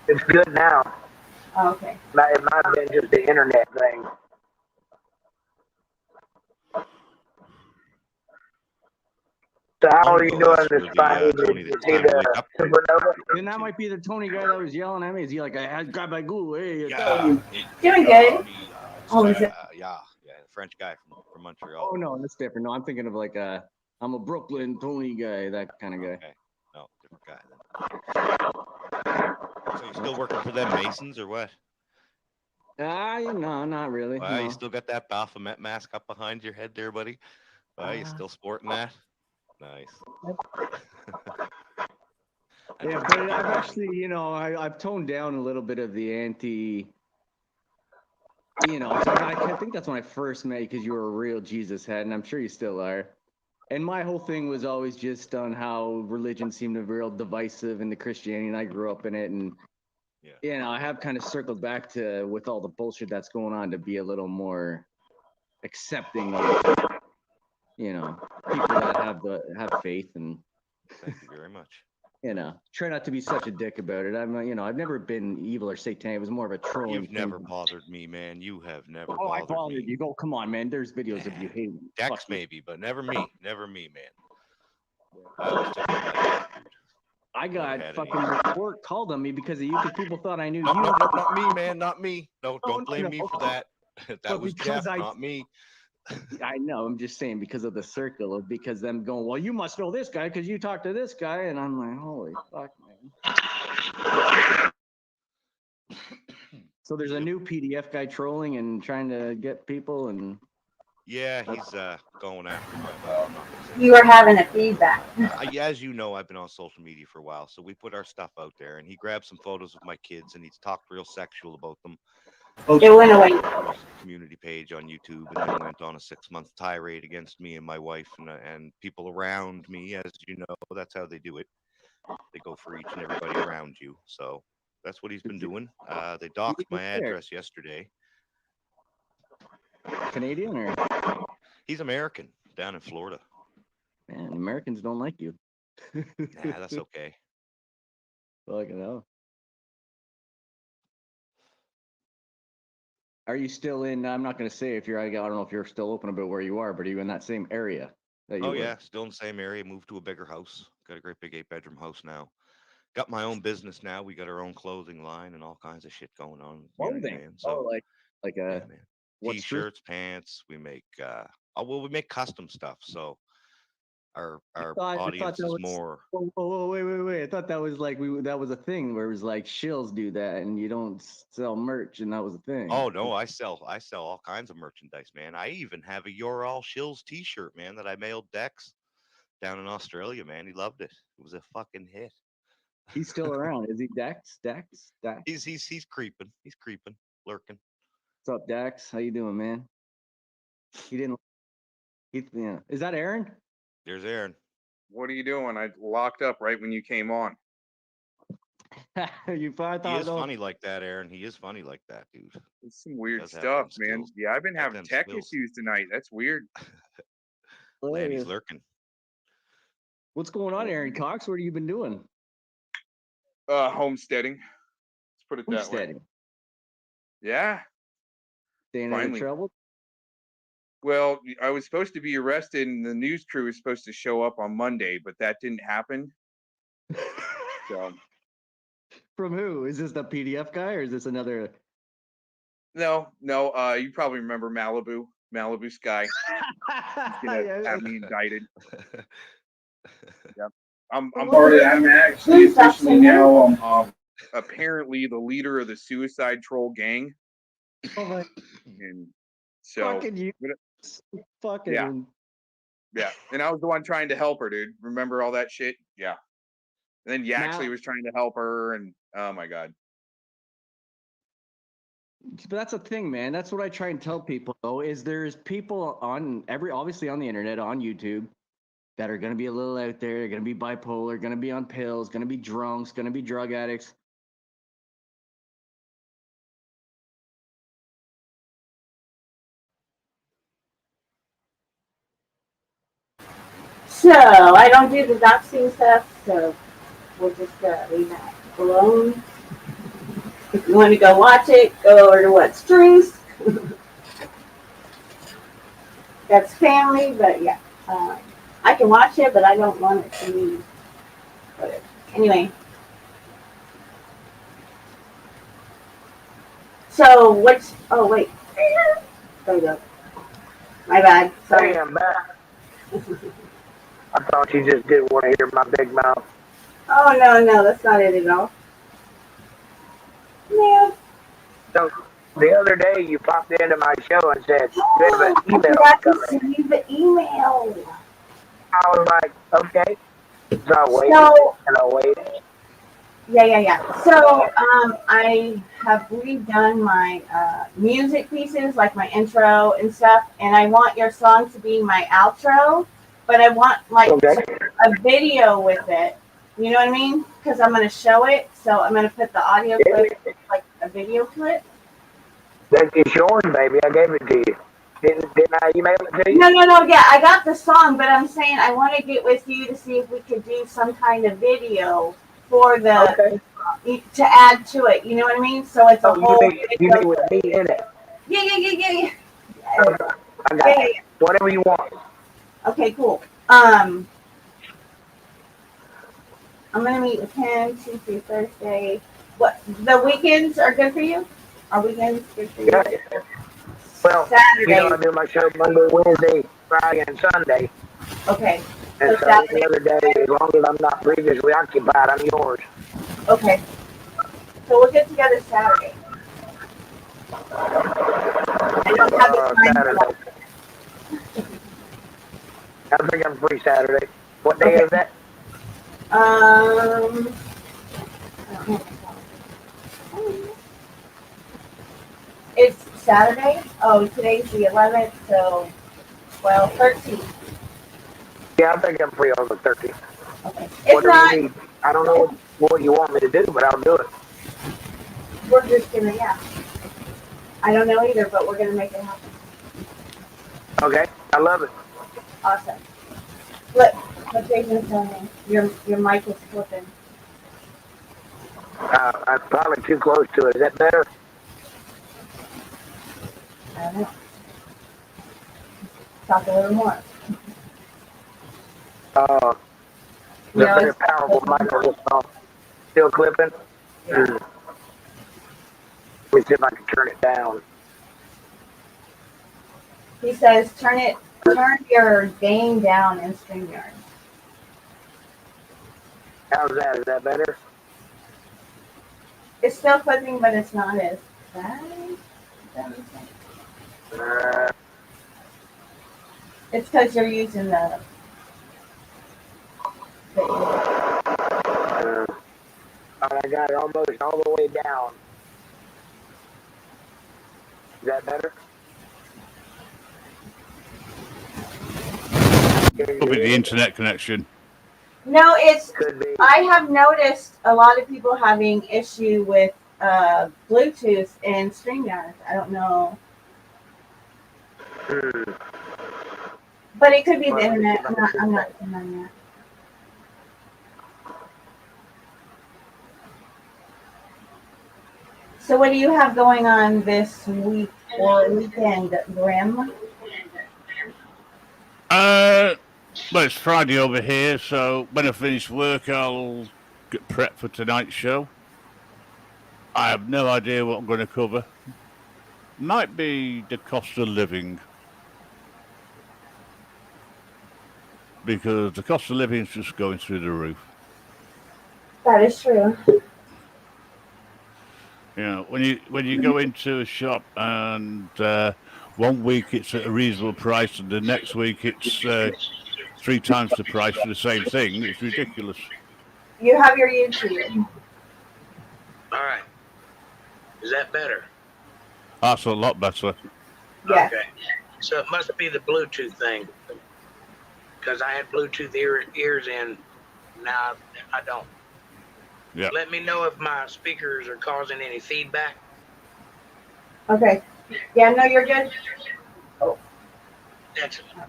It's good now. Oh, okay. It might have been just the internet thing. So how are you doing this fine evening? Tony, You that's see time to wake the up. supernova? Then that might be the Tony guy that was yelling at me. Is he like, I got my goo, hey, Yeah. Doing good. Oh, is it? Yeah, the French guy from Montreal. Oh, no, that's different. No, I'm thinking of like I'm a Brooklyn Tony guy, that kind of guy. Okay. No, different guy then. So you still working for them Masons or what? No, not really. Wow, No. you still got that Baphomet mask up behind your head there, buddy? Wow, you still sporting that? Nice. Yeah, but I've actually, I've toned down a little bit of the anti, so I think that's when I first met you because you were a real Jesus head, and I'm sure you still are. And my whole thing was always just on how religion seemed to be real divisive in the Christianity, and I grew up in it, and I have kind of circled back to, with all the bullshit that's going on, to be a little more accepting of, people that have faith, and Thank you very much. try not to be such a dick about it. I've never been evil or satanic. It was more of a trolling. You've never bothered me, man. You have never Oh, I bothered bothered me. you. Go, come on, man. There's videos of you hating. Dex maybe, but never me. Never me, man. I always took it like that, dude. I got had fucking report called on me because of you, because people thought I knew No, you. no, not me, man. Not me. No, don't blame me for that. That But was because Jeff, not me. I know. I'm just saying because of the circle, of because them going, well, you must know this guy because you talked to this guy, and I'm like, holy fuck, man. So there's a new PDF guy trolling and trying to get people, and Yeah, he's going after my wife. I'm not gonna say You were having a feedback. As you know, I've been on social media for a while, so we put our stuff out there, and he grabbed some photos of my kids, and he's talked real sexual about them. It went away. Community page on YouTube, and then went on a 6-month tirade against me and my wife and people around me. As you know, that's how they do it. They go for each and everybody around you. So That's what he's been doing. They doxed my address yesterday. Canadian or? He's American down in Florida. Man, Americans don't like you. Nah, that's okay. Fucking hell. Are you still in? I'm not going to say if you're. I don't know if you're still open about where you are, but are you in that same area? That you Oh were? yeah, still in the same area. Moved to a bigger house. Got a great big 8-bedroom house now. Got my own business now. We got our own clothing line and all kinds of shit going on. You know what I Clothing. mean? Oh, So like yeah, a man. what's true? T-shirts, pants. We make we make custom stuff. So our I thought audience that is was. more. Oh, wait! I thought that was like that was a thing where it was like shills do that and you don't sell merch, and that was a thing. Oh no, I sell all kinds of merchandise, man. I even have a You're All Shills T-shirt, man, that I mailed Dex down in Australia, man. He loved it. It was a fucking hit. He's still around, is he? Dax? He's creeping. He's creeping, lurking. What's up, Dax? How you doing, man? He didn't. Yeah. Is that Aaron? There's Aaron. What are you doing? I locked up right when you came on. You probably He thought is funny like that, Aaron. He is funny like that, dude. It's some weird Does have stuff, them man. skills. Yeah, I've been Got having them tech skills. issues tonight. That's weird. Man, he's hilarious. lurking. What's going on, Aaron Cox? What have you been doing? Homesteading. Let's put it that way. Homesteading. Yeah. Staying out of Finally. trouble. Well, I was supposed to be arrested, and the news crew was supposed to show up on Monday, but that didn't happen. So From who? Is this the PDF guy or is this another? no. You probably remember Malibu Sky. He's gonna have me indicted. I'm actually officially now apparently the leader of the Suicide Troll gang. Oh my! And so Fucking you! Fucking yeah. And I was the one trying to help her, dude. Remember all that shit? Yeah. And then Yaxley was trying to help her, and oh my god. But that's the thing, man. That's what I try and tell people, though, is there's people on obviously on the internet, on YouTube, that are going to be a little out there. They're going to be bipolar, going to be on pills, going to be drunks, going to be drug addicts. So I don't do the doxing stuff, so we'll just leave that alone. If you want to go watch it, go over to What's Truth. That's family, but yeah. I can watch it, but I don't want it to be. Whatever. Anyway. So what's? Oh wait. There we go. My bad. Sorry. Hey, I'm back. I thought you just didn't want to hear my big mouth. Oh no, that's not it at all. Yeah. So the other day you popped into my show and said, you have an I email forgot to coming. send you the email. I was like, okay. So I waited and I waited. Yeah. So I have redone my music pieces, like my intro and stuff, and I want your song to be my outro, but I want like a video with it. You know what I mean? Because I'm going to show it, so I'm going to put the audio clip, like a video clip. It's yours, baby. I gave it to you. Didn't I email it to you? No. Yeah, I got the song, but I'm saying I want to get with you to see if we could do some kind of video for the to add to it. You know what I mean? So it's a whole. You mean with me in it? Yeah. I got it. Whatever you want. Okay, cool. I'm gonna meet with him Tuesday, Thursday. What the weekends are good for you? Are weekends good for you? Yeah. Well, Saturday. I do my show Monday, Wednesday, Friday, and Sunday. Okay. And So so any other day, as long as I'm not previously occupied, I'm yours. Okay. So we'll get together Saturday. I don't have the time. Saturday. I think I'm free Saturday. What day is that? It's Saturday. Oh, today's the 11th, so 13th. Yeah, I think I'm free on the 13th. Okay. If Whatever not, you need. I don't know what you want me to do, but I'll do it. we're just gonna, yeah. I don't know either, but we're gonna make it happen. Okay, I love it. Awesome. Look, what Jason's telling me. Your mic is flipping. I'm probably too close to it. Is that better? I don't know. Talk a little more. The No, very it's powerful microphone. Still clipping? Yeah. Let me see if I can turn it down. He says turn your gain down in StreamYard. How's that? Is that better? It's still flipping, but it's not as bad. Does that make sense? It's because you're using the I got it almost all the way down. Is that better? Probably the internet connection. No, it's. Could be. I have noticed a lot of people having issue with Bluetooth and StreamYard. I don't know, but it could be the internet. I'm not denying that. So, what do you have going on this week or weekend, Grim? Well, it's Friday over here, so when I finish work, I'll get prepped for tonight's show. I have no idea what I'm going to cover. Might be the cost of living. Because the cost of living is just going through the roof. That is true. You know, when you go into a shop and 1 week it's at a reasonable price and the next week it's 3 times the price for the same thing, it's ridiculous. You have your YouTube. All right. Is that better? That's a lot better. Yeah. Okay. So it must be the Bluetooth thing. Because I had Bluetooth ears in. Now I don't. Yeah. Let me know if my speakers are causing any feedback. Okay. Yeah, no, you're good. Oh. Excellent.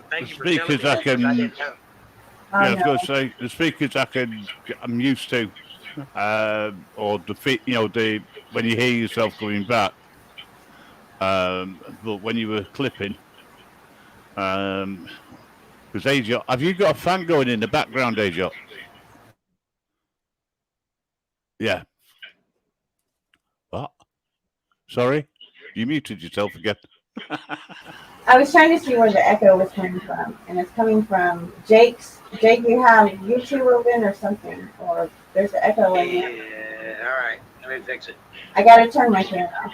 Thank you for telling me Speakers I that, 'cause can. I didn't know. Oh, Yeah, I was no. going to say the speakers I'm used to, or the when you hear yourself coming back. But when you were clipping, because AJ, have you got a fan going in the background, AJ? Yeah. What? Sorry, you muted yourself again. I was trying to see where the echo was coming from, and it's coming from Jake's. Jake, you have YouTube open or something, or there's an echo in there. Yeah, all right. Let me fix it. I gotta turn my fan off.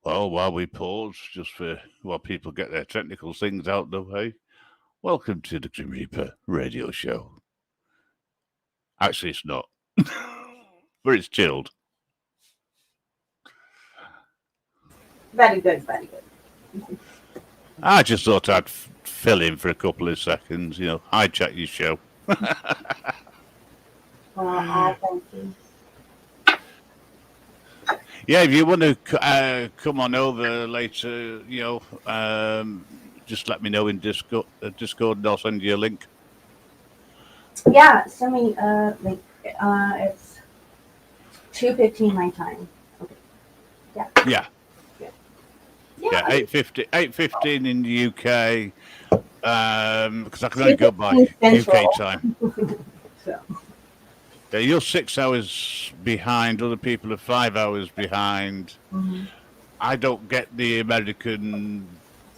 Well, while we pause, just while people get their technical things out the way, welcome to the Grim Reaper radio show. Actually, it's not, but it's chilled. Very good, very good. I just thought I'd fill in for a couple of seconds, hijack your show. Thank you. Yeah, if you want to come on over later, just let me know in Discord, and I'll send you a link. Yeah, send me link. It's 2:15 my time. Okay. Yeah. Yeah. Yeah, 8:15 in the UK, because I can only go by UK time. So. Yeah, you're 6 hours behind. Other people are 5 hours behind. Mm-hmm. I don't get the American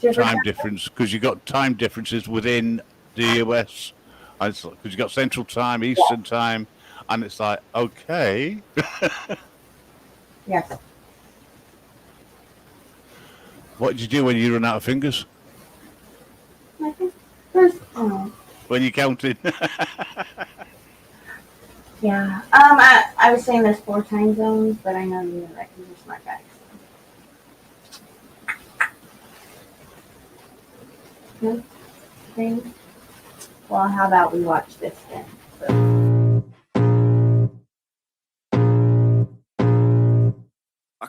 Super time difference because you got time differences within the US. Because you got Central Time, Eastern Time, and it's like, okay. Yes. What did you do when you run out of fingers? I think there's. Oh. When you counted? Yeah. I was saying there's 4 time zones, but I know you know that because you're smart guys. No? Thing? Well, how about we watch this then?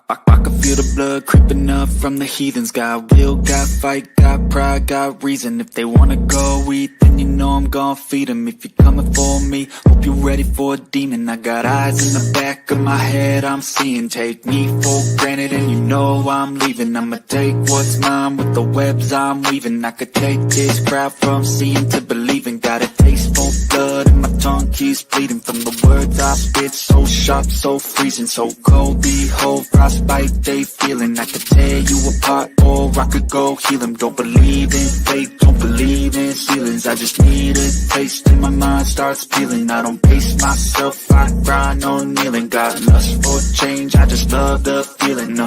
I can feel the blood creeping up from the heathens. Got will, got fight, got pride, got reason. If they wanna go eat, then you know I'm gon' feed them. If you're coming for me, hope you're ready for a demon. I got eyes in the back of my head, I'm seeing. Take me for granted and you know I'm leaving. I'ma take what's mine with the webs I'm weaving. I could take this crowd from seeing to believing. Got a taste for blood and my tongue keeps bleeding. From the words I spit, so sharp, so freezing. So cold, behold, frostbite they feeling. I could tear you apart or I could go heal them. Don't believe in fate, don't believe in ceilings. I just need a taste and my mind starts peeling. I don't pace myself, I grind on kneeling. Got lust for change, I just love the feeling.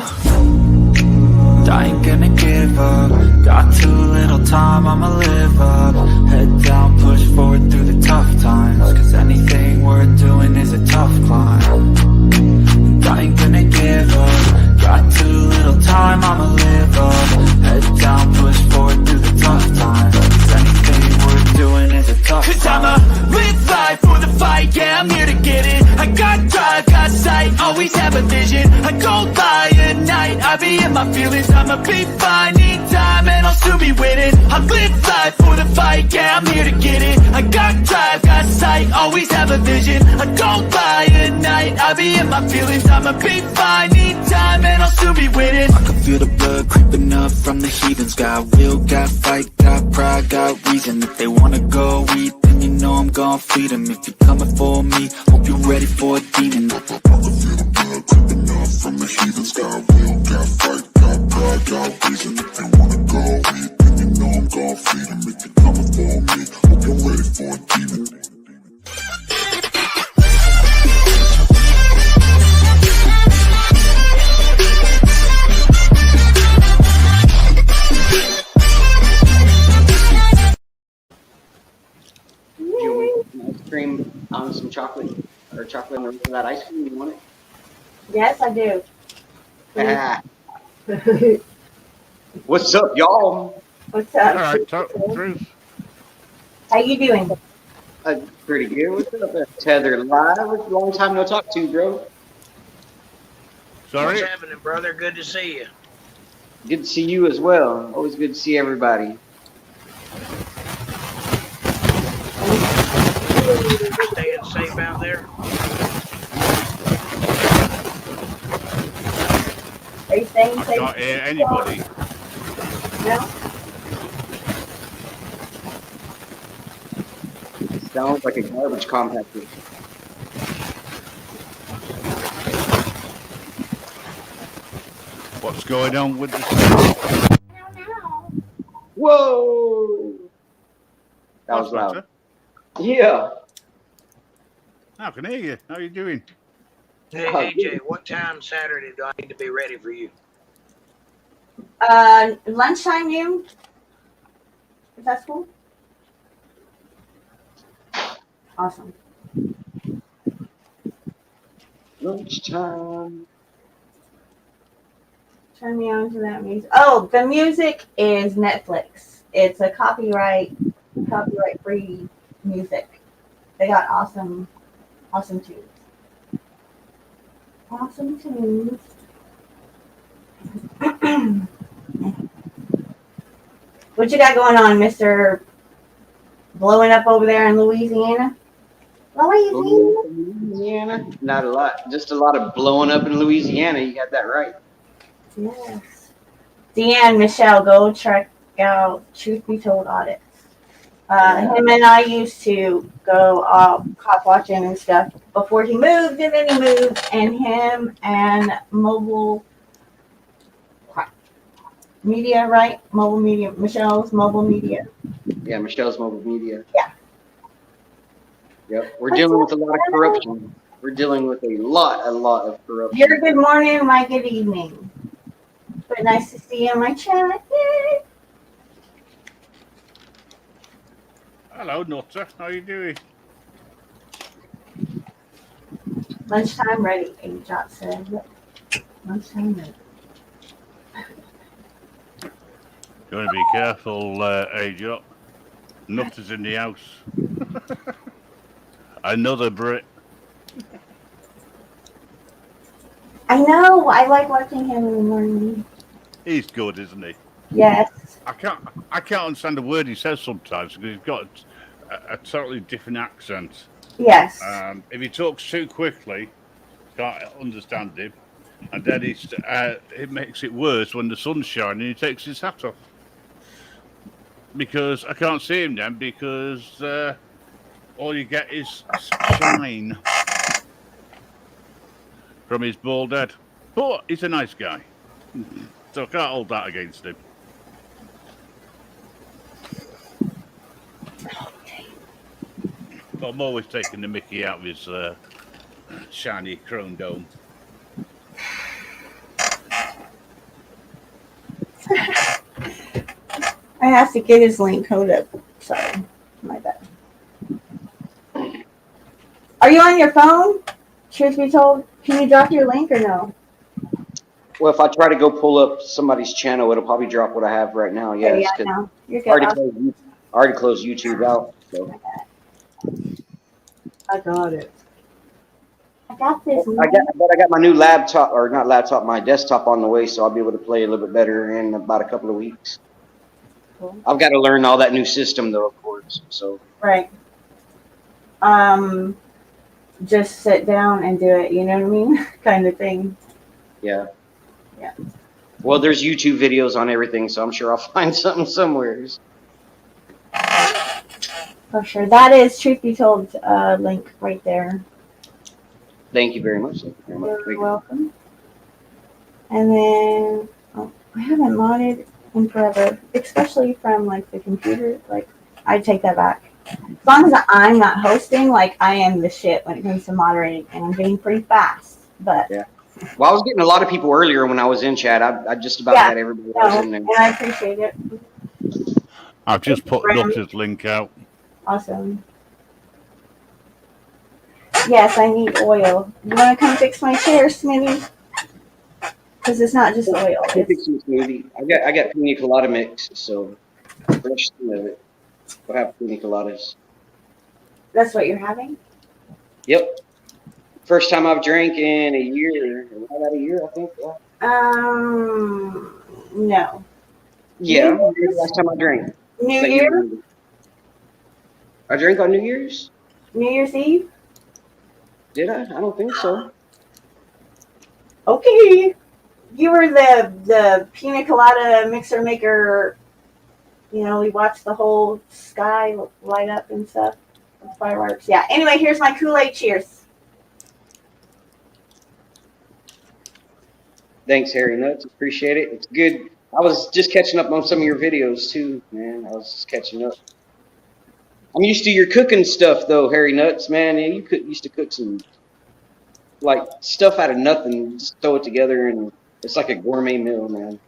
I ain't gonna give up. Got too little time, I'ma live up. Head down, push forward through the tough times. Cause anything worth doing is a tough climb. I ain't gonna give up. Got too little time, I'ma live up. Head down, push forward through the tough times. Cause anything worth doing is a tough climb. Cause I'ma live life for the fight, yeah, I'm here to get it. I got drive, got sight, always have a vision. I don't lie at night, I be in my feelings. I'ma be fine, need time, and I'll still be winning. I live life for the fight, yeah, I'm here to get it. I got drive, got sight, always have a vision. I don't lie at night, I be in my feelings. I'ma be fine, need time, and I'll still be winning. I can feel the blood creeping up from the heathens. Got will, got fight, got pride, got reason. If they wanna go eat, then you know I'm gon' feed them. If you're coming for me, hope you're ready for a demon. I can feel the blood creeping up from the heathens. Got will, got fight, got pride, got reason. If they wanna go eat, then you know I'm gon' feed them. If you're coming for me, hope you're ready for a demon. Ice cream on some chocolate or chocolate and that ice cream. You want it? Yes, I do. Ah. What's up, y'all? What's up? All right, talk through. How you doing? Pretty good. What's up, Tether Live? It's a long time no talk to, bro. Sorry. What's happening, brother? Good to see you. Good to see you as well. Always good to see everybody. Staying safe out there. Are you staying safe? Not hear anybody. No? Sounds like a garbage compactor. What's going on with the Whoa! That was That's loud. better. Yeah. I can hear you. How are you doing? Hey, AJ, what time Saturday do I need to be ready for you? Lunchtime, noon? Is that cool? Awesome. Lunchtime. Turn me on to that music. Oh, the music is Netflix. It's a copyright free music. They got awesome tunes. Awesome tunes. What you got going on, Mr. Blowing up over there in Louisiana? Louisiana? Not a lot. Just a lot of blowing up in Louisiana. You got that right. Yes. Deanne, Michelle, go check out Truth Be Told Audits. Him and I used to go cop watching and stuff before he moved, and then he moved, and him and Mobile Media, right? Mobile Media, Michelle's Mobile Media. Yeah, Michelle's Mobile Media. Yeah. Yep. We're dealing with a lot of corruption. We're dealing with a lot of corruption. Your good morning, my good evening. But nice to see you in my chat. Yay. Hello, Nutter. How are you doing? Lunchtime ready, AJOT said. Yep. Lunchtime ready. Going to be careful, AJ. Nutters in the house. Another Brit. I know. I like watching him in the morning. He's good, isn't he? Yes. I can't understand a word he says sometimes because he's got a totally different accent. Yes. If he talks too quickly, can't understand him. And then it makes it worse when the sun's shining. He takes his hat off because I can't see him then because all you get is shine from his bald head. But he's a nice guy, so I can't hold that against him. But I'm always taking the mickey out of his shiny chrome dome. I have to get his link. Hold up. Sorry. My bad. Are you on your phone? Truth be told, can you drop your link or no? Well, if I try to go pull up somebody's channel, it'll probably drop what I have right now. Okay, Yes, yeah, no. You're I good. already closed YouTube out. So I got it. I got this. I got my new laptop, or not laptop, my desktop on the way, so I'll be able to play a little bit better in about a couple of weeks. Cool. I've got to learn all that new system though, of course. So Right. Just sit down and do it, you know what I mean? Kind of thing. yeah. Yeah. Well, there's YouTube videos on everything, so I'm sure I'll find something somewhere. For sure. That is, truth be told, link right there. Thank you very much. Thank you very much. You're welcome. And then, I haven't modded in forever, especially from like the computer. Like, I take that back. As long as I'm not hosting, like I am the shit when it comes to moderating, and I'm getting pretty fast. But yeah. Well, I was getting a lot of people earlier when I was in chat. I just about had everybody that was in there. And I appreciate it. I've just put Nutter's link out. Awesome. Yes, I need oil. You want to come fix my chair, Smitty? Because it's not just oil. I'll fix some smoothie. I got pina colada mix, so fresh of it. We'll have pina coladas. That's what you're having? Yep. First time I've drank in a year. About a year, I think. No. Yeah. Last time I drank. New Year? I drank on New Year's? New Year's Eve? Did I? I don't think so. Okay. You were the pina colada mixer maker. You know, we watched the whole sky light up and stuff. Fireworks. Yeah. Anyway, here's my Kool-Aid. Cheers. Thanks, Harry Nuts. Appreciate it. It's good. I was just catching up on some of your videos too, man. I was just catching up. I'm used to your cooking stuff though, Harry Nuts, man. Yeah, you used to cook some like stuff out of nothing, just throw it together, and it's like a gourmet meal, man.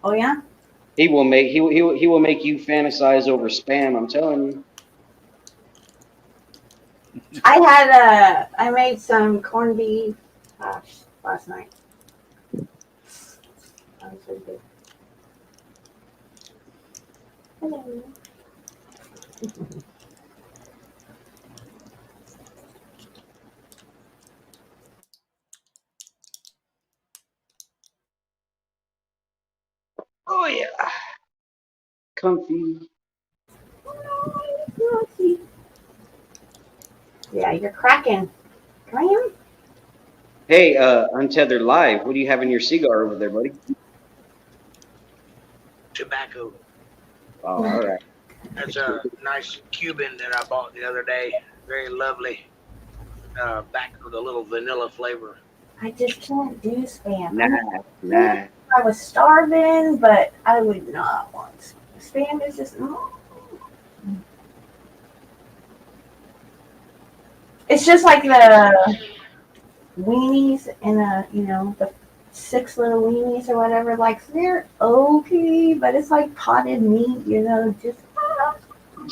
Oh yeah. He will make you fantasize over Spam. I'm telling you. I made some corned beef hash last night. That was really good. Hello. Oh yeah. Comfy. Yeah, you're cracking. Graham? Hey, Untethered Live, what do you have in your cigar over there, buddy? Tobacco. Oh, all right. That's a nice Cuban that I bought the other day. Very lovely. Back with a little vanilla flavor. I just can't do Spam. Nah. I was starving, but I would not want Spam. Is just It's just like the weenies in the 6 little weenies or whatever. Like they're okay, but it's like potted meat, just.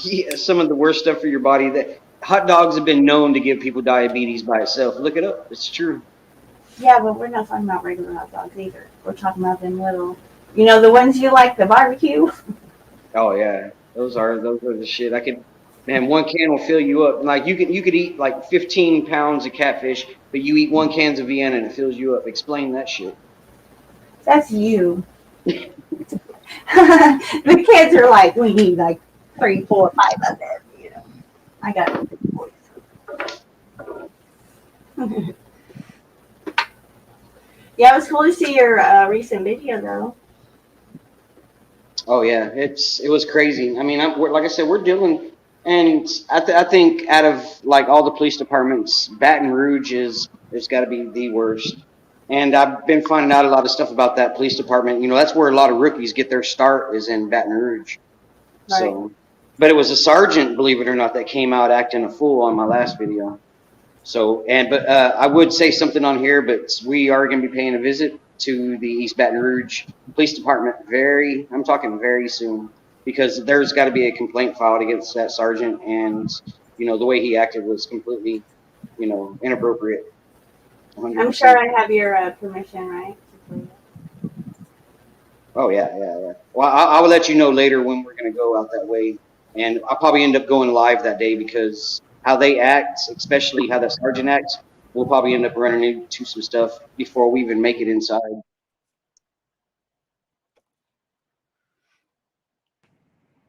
Yeah, some of the worst stuff for your body. That hot dogs have been known to give people diabetes by itself. Look it up. It's true. Yeah, but we're not talking about regular hot dogs either. We're talking about them little, the ones you like, the barbecue. Oh yeah, those are the shit. Man, one can will fill you up. Like you could eat like 15 pounds of catfish, but you eat 1 can of Vienna and it fills you up. Explain that shit. That's you. The kids are like, we need like 3, 4, 5 of them. I got a big voice. Yeah, it was cool to see your recent video though. Oh yeah, it was crazy. I mean, like I said, we're dealing, and I think out of like all the police departments, Baton Rouge has got to be the worst. And I've been finding out a lot of stuff about that police department. That's where a lot of rookies get their start, is in Baton Rouge. Right. So, but it was a sergeant, believe it or not, that came out acting a fool on my last video. So, but I would say something on here, but we are going to be paying a visit to the East Baton Rouge Police Department I'm talking very soon, because there's got to be a complaint filed against that sergeant, and the way he acted was completely, inappropriate. 100%. I'm sure I have your permission, right? Oh yeah. Well, I will let you know later when we're going to go out that way, and I'll probably end up going live that day, because how they act, especially how that sergeant acts, we'll probably end up running into some stuff before we even make it inside.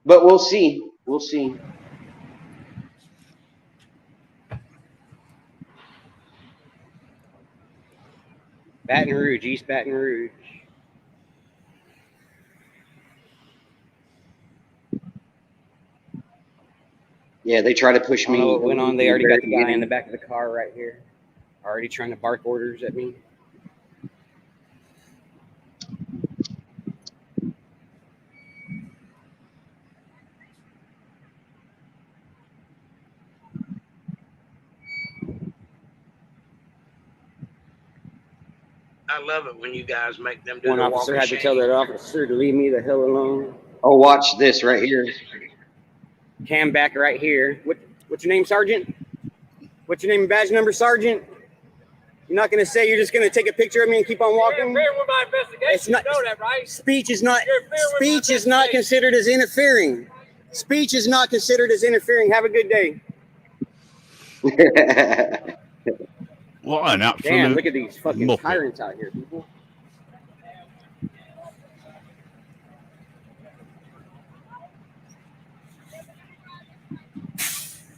But we'll see. We'll see. Baton Rouge, East Baton Rouge. Yeah, they try to push me. What went on? They already got the guy in the back of the car right here, already trying to bark orders at me. I love it when you guys make them do One the officer walk had of to tell shame. that officer to leave me the hell alone. Oh, watch this right here. Cam back right here. What's your name, Sergeant? What's your name and badge number, Sergeant? You're not gonna say, you're just gonna take a picture of me and keep on walking? You're interfering with my investigation. It's not, you know that, right? Speech is not considered as interfering. Speech is not considered as interfering. Have a good day. What an absolute Damn, look at these fucking muppet. tyrants out here, people.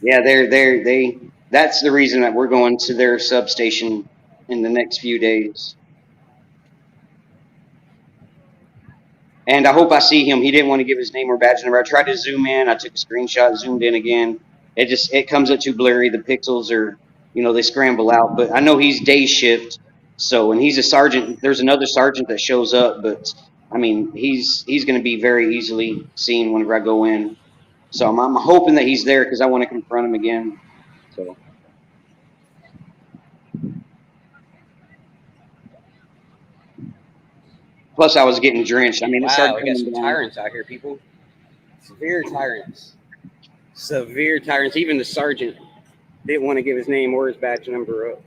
Yeah, that's the reason that we're going to their substation in the next few days. And I hope I see him. He didn't want to give his name or badge number. I tried to zoom in. I took a screenshot, zoomed in again. It comes up too blurry. The pixels are, they scramble out. But I know he's day shift. So, and he's a sergeant. There's another sergeant that shows up, but I mean, he's going to be very easily seen whenever I go in. So I'm hoping that he's there, because I want to confront him again. So. Plus, I was getting drenched. I mean, it started coming down. Tyrants out here, people. Severe tyrants. Severe tyrants. Even the sergeant didn't want to give his name or his badge number up.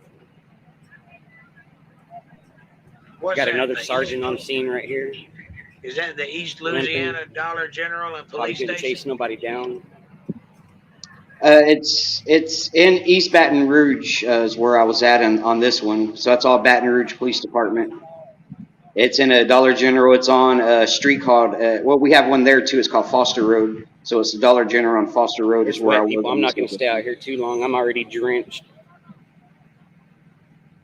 Got another sergeant on scene right here. Is that the East Louisiana Dollar General and Police Didn't Station? chase nobody down. It's in East Baton Rouge is where I was at on this one. So that's all Baton Rouge Police Department. It's in a Dollar General. It's on a street called, we have one there too. It's called Foster Road. So it's the Dollar General on Foster Road is where I was. I'm not going to stay out here too long. I'm already drenched.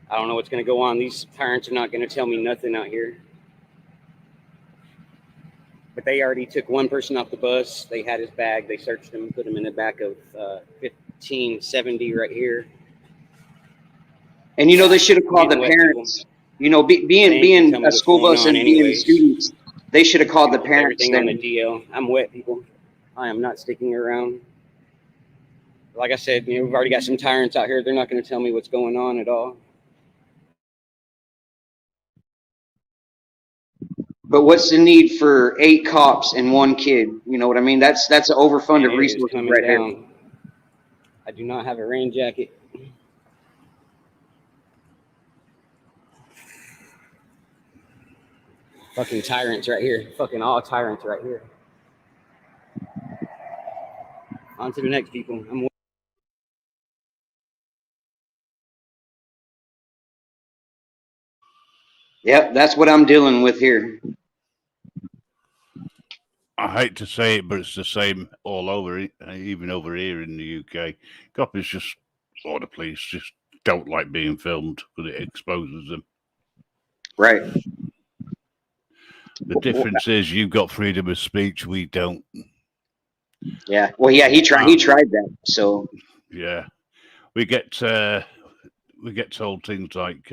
I don't know what's going to go on. These tyrants are not going to tell me nothing out here. But they already took one person off the bus. They had his bag. They searched him, put him in the back of 1570 right here. And they should have called the parents. Being a school bus and being students, they should have called the parents. Everything on the DL. I'm wet, people. I am not sticking around. Like I said, we've already got some tyrants out here. They're not going to tell me what's going on at all. But what's the need for 8 cops and 1 kid? You know what I mean? That's an overfunded resource right here. I do not have a rain jacket. Fucking tyrants right here. Fucking all tyrants right here. On to the next people. Yep, that's what I'm dealing with here. I hate to say it, but it's the same all over, even over here in the UK. Coppers just, or the police, just don't like being filmed because it exposes them. Right. The difference is you've got freedom of speech, we don't. Yeah. Well, yeah, he tried that. So. Yeah, we get told things like,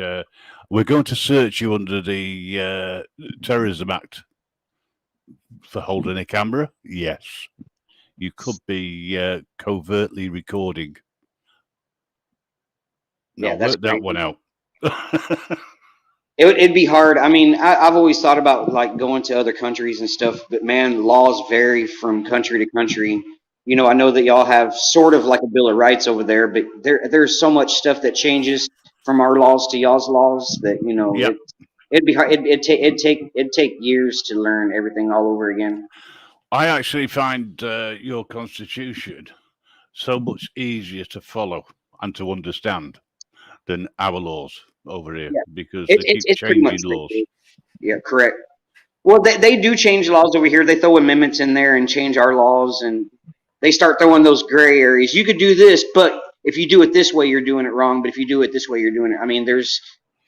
"We're going to search you under the Terrorism Act for holding a camera." Yes, you could be covertly recording. No, Yeah, that's work that one out. It'd be hard. I mean, I've always thought about like going to other countries and stuff, but man, laws vary from country to country. You know, I know that y'all have sort of like a Bill of Rights over there, but there's so much stuff that changes from our laws to y'all's laws that, you know, Yep. it'd be hard. It'd take years to learn everything all over again. I actually find your constitution so much easier to follow and to understand than our laws over here, because they keep changing laws. Yeah, correct. Well, they do change laws over here. They throw amendments in there and change our laws, and they start throwing those gray areas. You could do this, but if you do it this way, you're doing it wrong. But if you do it this way, you're doing it. I mean, there's,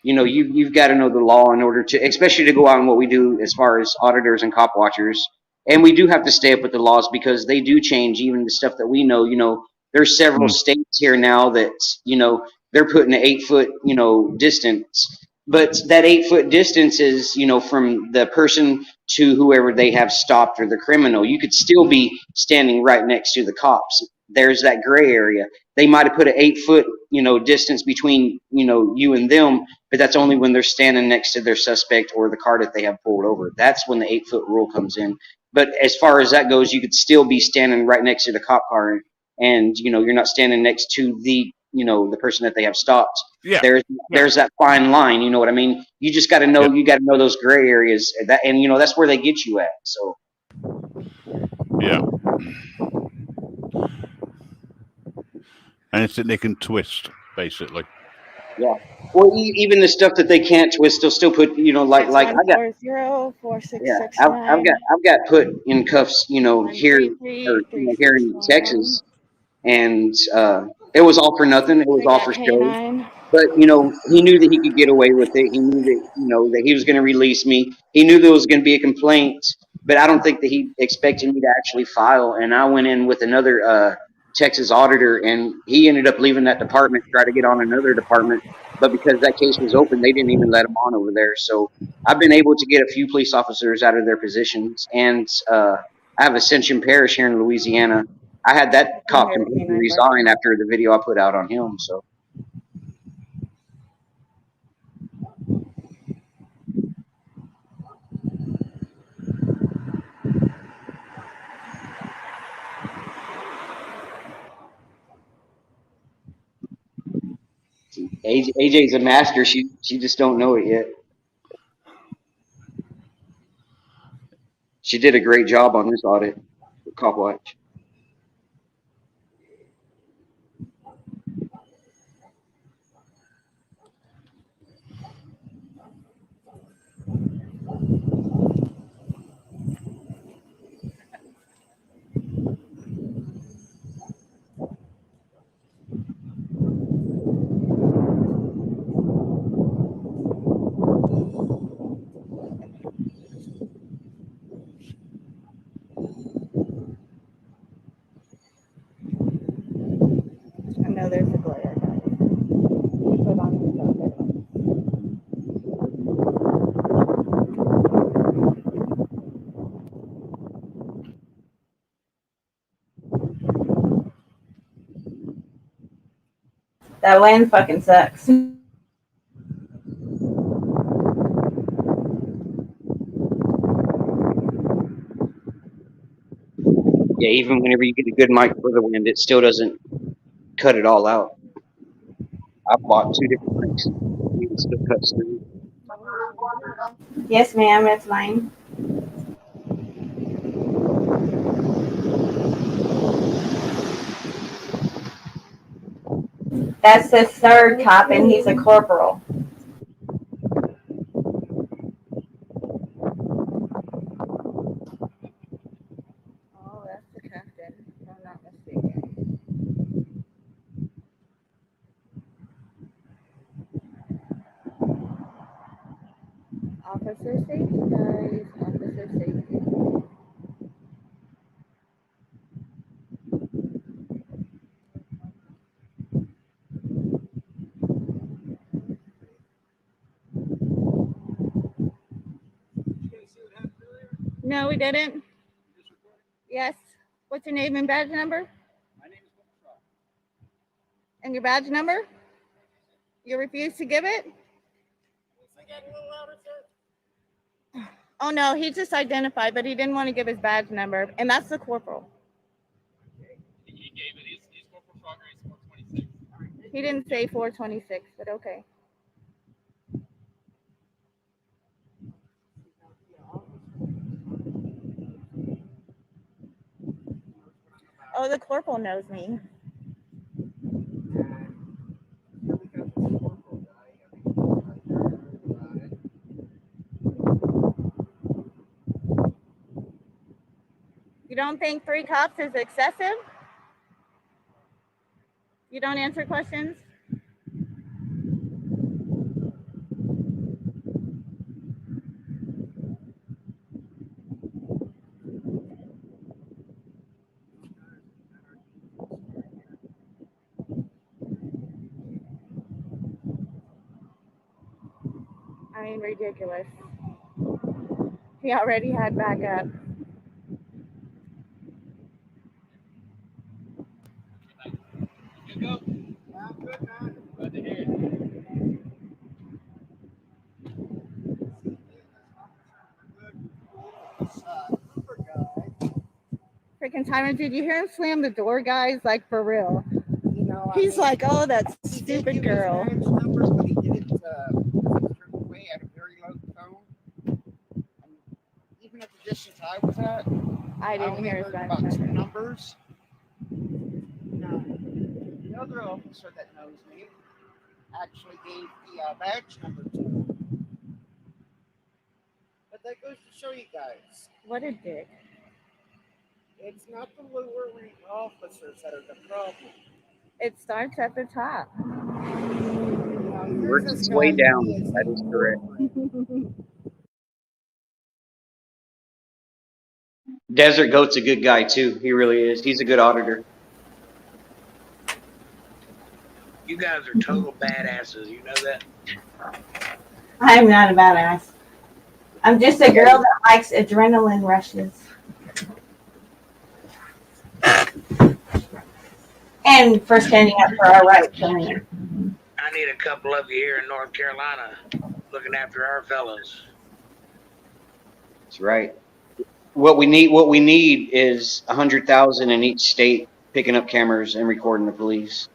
you know, you've got to know the law in order to, especially to go out and what we do as far as auditors and cop watchers. And we do have to stay up with the laws because they do change even the stuff that we know. You know, there's several states here now that, you know, they're putting an 8-foot, you know, distance. But that 8-foot distance is, you know, from the person to whoever they have stopped or the criminal. You could still be standing right next to the cops. There's that gray area. They might have put an 8-foot, you know, distance between, you know, you and them, but that's only when they're standing next to their suspect or the car that they have pulled over. That's when the 8-foot rule comes in. But as far as that goes, you could still be standing right next to the cop car, and, you know, you're not standing next to the, you know, the person that they have stopped. Yeah. There's that fine line, you know what I mean? You just got to know, you got to know those gray areas, and you know, that's where they get you at. So. Yeah. Anything they can twist, basically. Yeah. Well, even the stuff that they can't twist, they'll still put, you know, like I got. 610-4669. Yeah, I've got put in cuffs, you know, here in Texas, and it was all for nothing. It was all for show. But, you know, he knew that he could get away with it. He knew that, you know, that he was going to release me. He knew there was going to be a complaint, but I don't think that he expected me to actually file. And I went in with another Texas auditor, and he ended up leaving that department, tried to get on another department. But because that case was open, they didn't even let him on over there. So I've been able to get a few police officers out of their positions. And I have Ascension Parish here in Louisiana. I had that cop completely resign after the video I put out on him. So. AJ's a master. She just don't know it yet. She did a great job on this audit, Cop Watch. I know there's a glare, guys. You put on yourself there. That wind fucking sucks. Yeah, even whenever you get a good mic for the wind, it still doesn't cut it all out. I bought 2 different prints. You can still cut through. Yes, ma'am, it's mine. That's the third cop, and he's a corporal. Oh, that's the captain, if I'm not mistaken. Officer safety, guys. Officer safety. No, we didn't. Yes. What's your name and badge number? My name is Wilfred. And your badge number? You refuse to give it? Oh no, he just identified, but he didn't want to give his badge number, and that's the corporal. He gave it. He's Corporal Frogger. He's 426. He didn't say 426, but okay. Oh, the corporal knows me. You don't think 3 cops is excessive? You don't answer questions? I mean, ridiculous. He already had backup. You go. I'm good, man. Glad to hear it. Freaking Tyron, did you hear him slam the door, guys? Like, for real. You know, He's like, oh, that stupid girl. Numbers, but he did it away at a very low tone. And even at the distance I was at, I didn't only hear his heard badge about 2 number. numbers. Now, the other officer that knows me actually gave the badge number to him. But that goes to show you guys, What a dick. it's not the lower rank officers that are the problem. It starts at the top. Works its way down. That is correct. Desert Goat's a good guy too. He really is. He's a good auditor. You guys are total badasses. You know that? I'm not a badass. I'm just a girl that likes adrenaline rushes. And for standing up for our rights. I mean. I need a couple of you here in North Carolina looking after our fellas. That's right. What we need is 100,000 in each state picking up cameras and recording the police.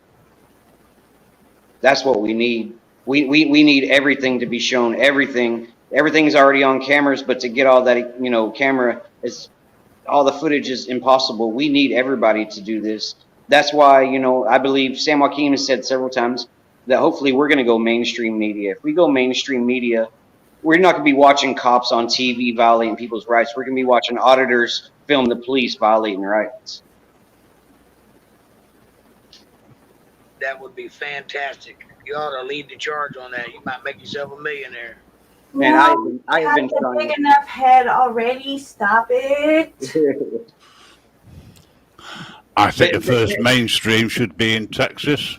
That's what we need. We need everything to be shown. Everything's already on cameras, but to get all that, camera is all the footage is impossible. We need everybody to do this. That's why, I believe San Joaquin has said several times that hopefully we're going to go mainstream media. If we go mainstream media, we're not going to be watching cops on TV violating people's rights. We're going to be watching auditors film the police violating rights. That would be fantastic. You ought to lead the charge on that. You might make yourself a millionaire. Man, No, I have been a big trying. enough head already. Stop it. I think the first mainstream should be in Texas,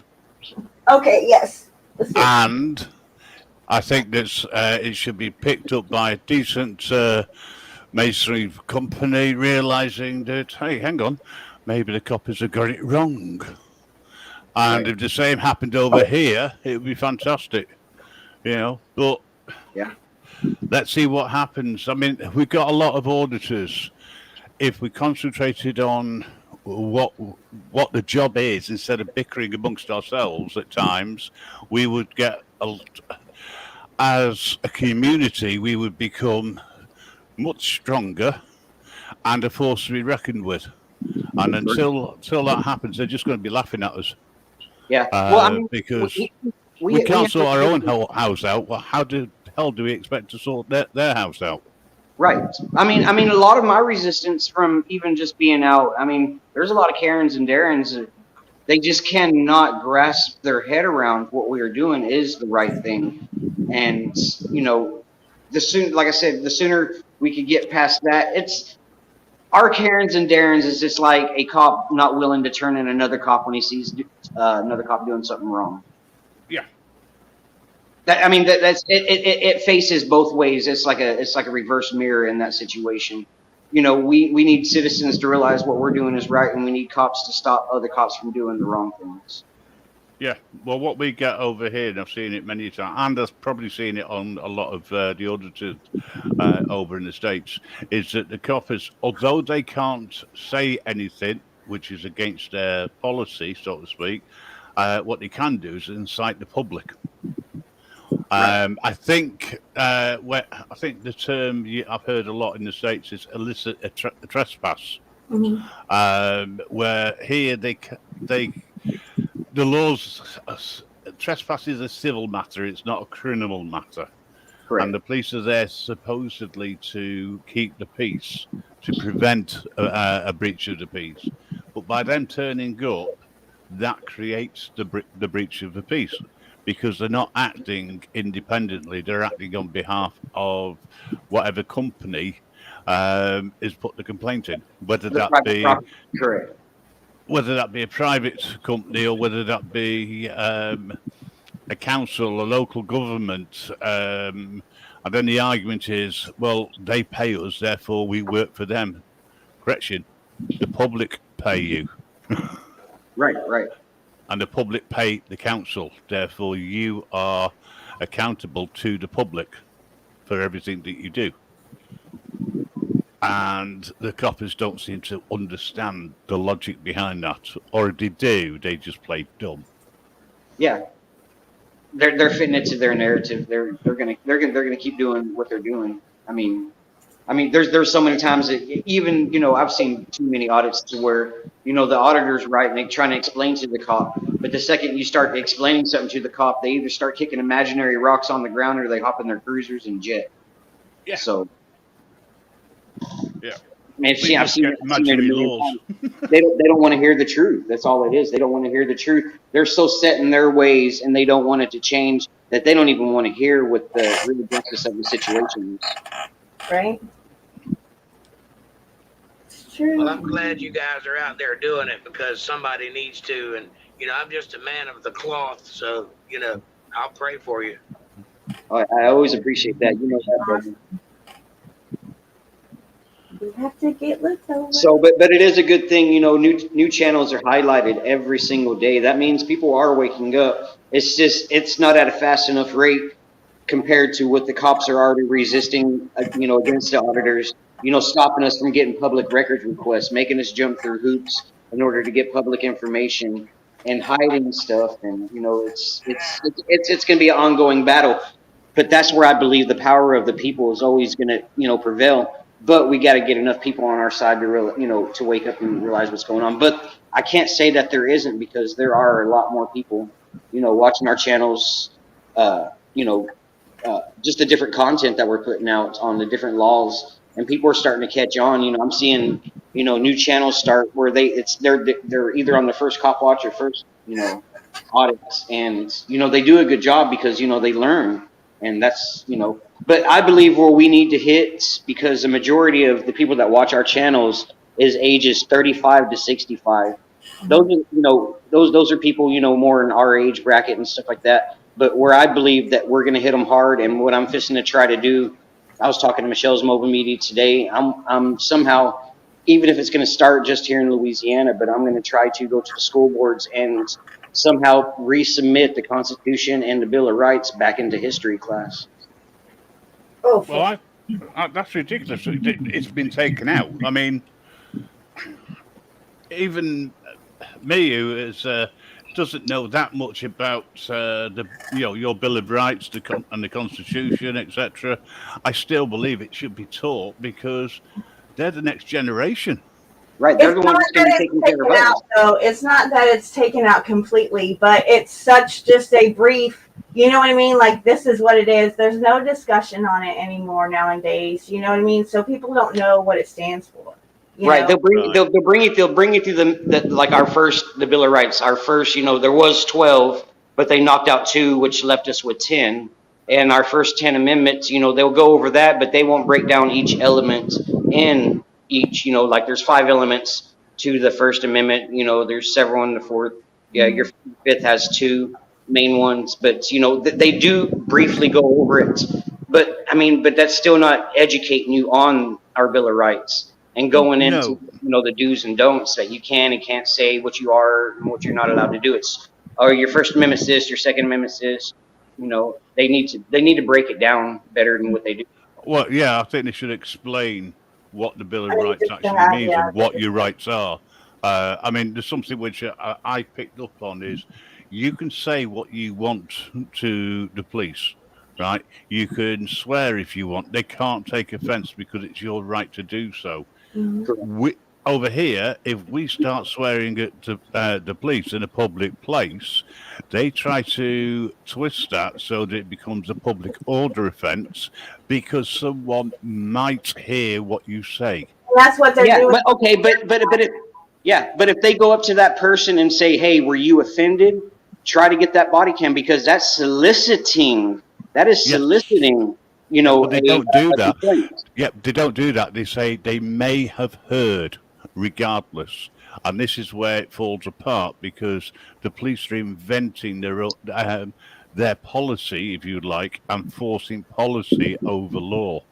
Okay, yes. and I think that it should be picked up by a decent mainstream company, realizing that, hey, hang on, maybe the coppers have got it wrong. And if the same happened over here, it would be fantastic, But yeah, let's see what happens. I mean, we've got a lot of auditors. If we concentrated on what the job is, instead of bickering amongst ourselves at times, we would get as a community, we would become much stronger and a force to be reckoned with. And until that happens, they're just going to be laughing at us. Yeah. Well, I mean, because we can't sort our own house out. Well, how the hell do we expect to sort their house out? Right. I mean, a lot of my resistance from even just being out. I mean, there's a lot of Karens and Darrens that they just cannot grasp their head around what we are doing is the right thing. And like I said, the sooner we could get past that, it's our Karens and Darrens is just like a cop not willing to turn in another cop when he sees another cop doing something wrong. Yeah. It faces both ways. It's like a reverse mirror in that situation. We need citizens to realize what we're doing is right, and we need cops to stop other cops from doing the wrong things. Yeah, well, what we get over here, and I've seen it many times, and I've probably seen it on a lot of the auditors over in the States, is that the coppers, although they can't say anything which is against their policy, so to speak, what they can do is incite the public. I think the term I've heard a lot in the States is illicit trespass, where here the laws, trespass is a civil matter, it's not a criminal matter. Correct. And the police are there supposedly to keep the peace, to prevent a breach of the peace. But by them turning up, that creates the breach of the peace, because they're not acting independently, they're acting on behalf of whatever company is put the complaint in, whether that be... Correct. Whether that be a private company or whether that be a council, a local government, and then the argument is, well, they pay us, therefore we work for them. Correction, the public pay you. Right. And the public pay the council, therefore you are accountable to the public for everything that you do. And the coppers don't seem to understand the logic behind that, or if they do, they just play dumb. Yeah, they're fitting it to their narrative. They're gonna keep doing what they're doing. I mean, there's so many times that even I've seen too many audits to where the auditor's right and they're trying to explain to the cop, but the second you start explaining something to the cop, they either start kicking imaginary rocks on the ground or they hop in their cruisers and jet. Yeah. So. Yeah. Man, I've seen it a million times. They don't want to hear the truth. That's all it is. They don't want to hear the truth. They're so set in their ways, and they don't want it to change that they don't even want to hear what the real justice of the situation is. Right. It's true. Well, I'm glad you guys are out there doing it because somebody needs to, and I'm just a man of the cloth, so I'll pray for you. I always appreciate that. That, brother. We have to get looked over. So, but it is a good thing, new channels are highlighted every single day. That means people are waking up. It's just, it's not at a fast enough rate compared to what the cops are already resisting, against the auditors, stopping us from getting public records requests, making us jump through hoops in order to get public information and hiding stuff. And, it's going to be an ongoing battle, but that's where I believe the power of the people is always going to, prevail. But we got to get enough people on our side to to wake up and realize what's going on. But I can't say that there isn't, because there are a lot more people, watching our channels, just the different content that we're putting out on the different laws, and people are starting to catch on. I'm seeing, new channels start where they're either on the first cop watch or first, audits, and they do a good job because they learn, and that's But I believe where we need to hit, because the majority of the people that watch our channels is ages 35 to 65. Those are, those are people, more in our age bracket and stuff like that. But where I believe that we're going to hit them hard, and what I'm fixing to try to do, I was talking to Michelle's mobile media today. I'm somehow, even if it's going to start just here in Louisiana, but I'm going to try to go to the school boards and somehow resubmit the Constitution and the Bill of Rights back into history class. Oh, well, that's ridiculous. It's been taken out. I mean, even me, who is doesn't know that much about the your Bill of Rights and the Constitution, etc., I still believe it should be taught because they're the next generation. Right, they're It's the not ones that's that going to be it's taking care of taken out, us. though. It's not that it's taken out completely, but it's such just a brief. You know what I mean? Like, this is what it is. There's no discussion on it anymore nowadays. You know what I mean? So people don't know what it stands for. Right, they'll bring Right. they'll bring it through the like our first the Bill of Rights. Our first, there was 12, but they knocked out 2, which left us with 10. And our first 10 amendments, they'll go over that, but they won't break down each element in each. Like there's 5 elements to the First Amendment. There's several in the Fourth. Yeah, your Fifth has 2 main ones, but they do briefly go over it. But but that's still not educating you on our Bill of Rights. And going into the do's and don'ts that you can and can't say, what you are and what you're not allowed to do. It's your First Amendment's this, your Second Amendment's this. They need to break it down better than what they do. Well, yeah, I think they should explain what the Bill of Rights just actually have, means yeah. and what your rights are. There's something which I picked up on is you can say what you want to the police, right? You can swear if you want. They can't take offence because it's your right to do so. Over here, if we start swearing at the police in a public place, they try to twist that so that it becomes a public order offence because someone might hear what you say. That's what they're doing. But okay, but if they go up to that person and say, "Hey, were you offended?" Try to get that body cam because that's soliciting. That is soliciting. But they don't do that. Yep, they don't do that. They say they may have heard, regardless. And this is where it falls apart because the police are inventing their policy, if you like, and forcing policy over law.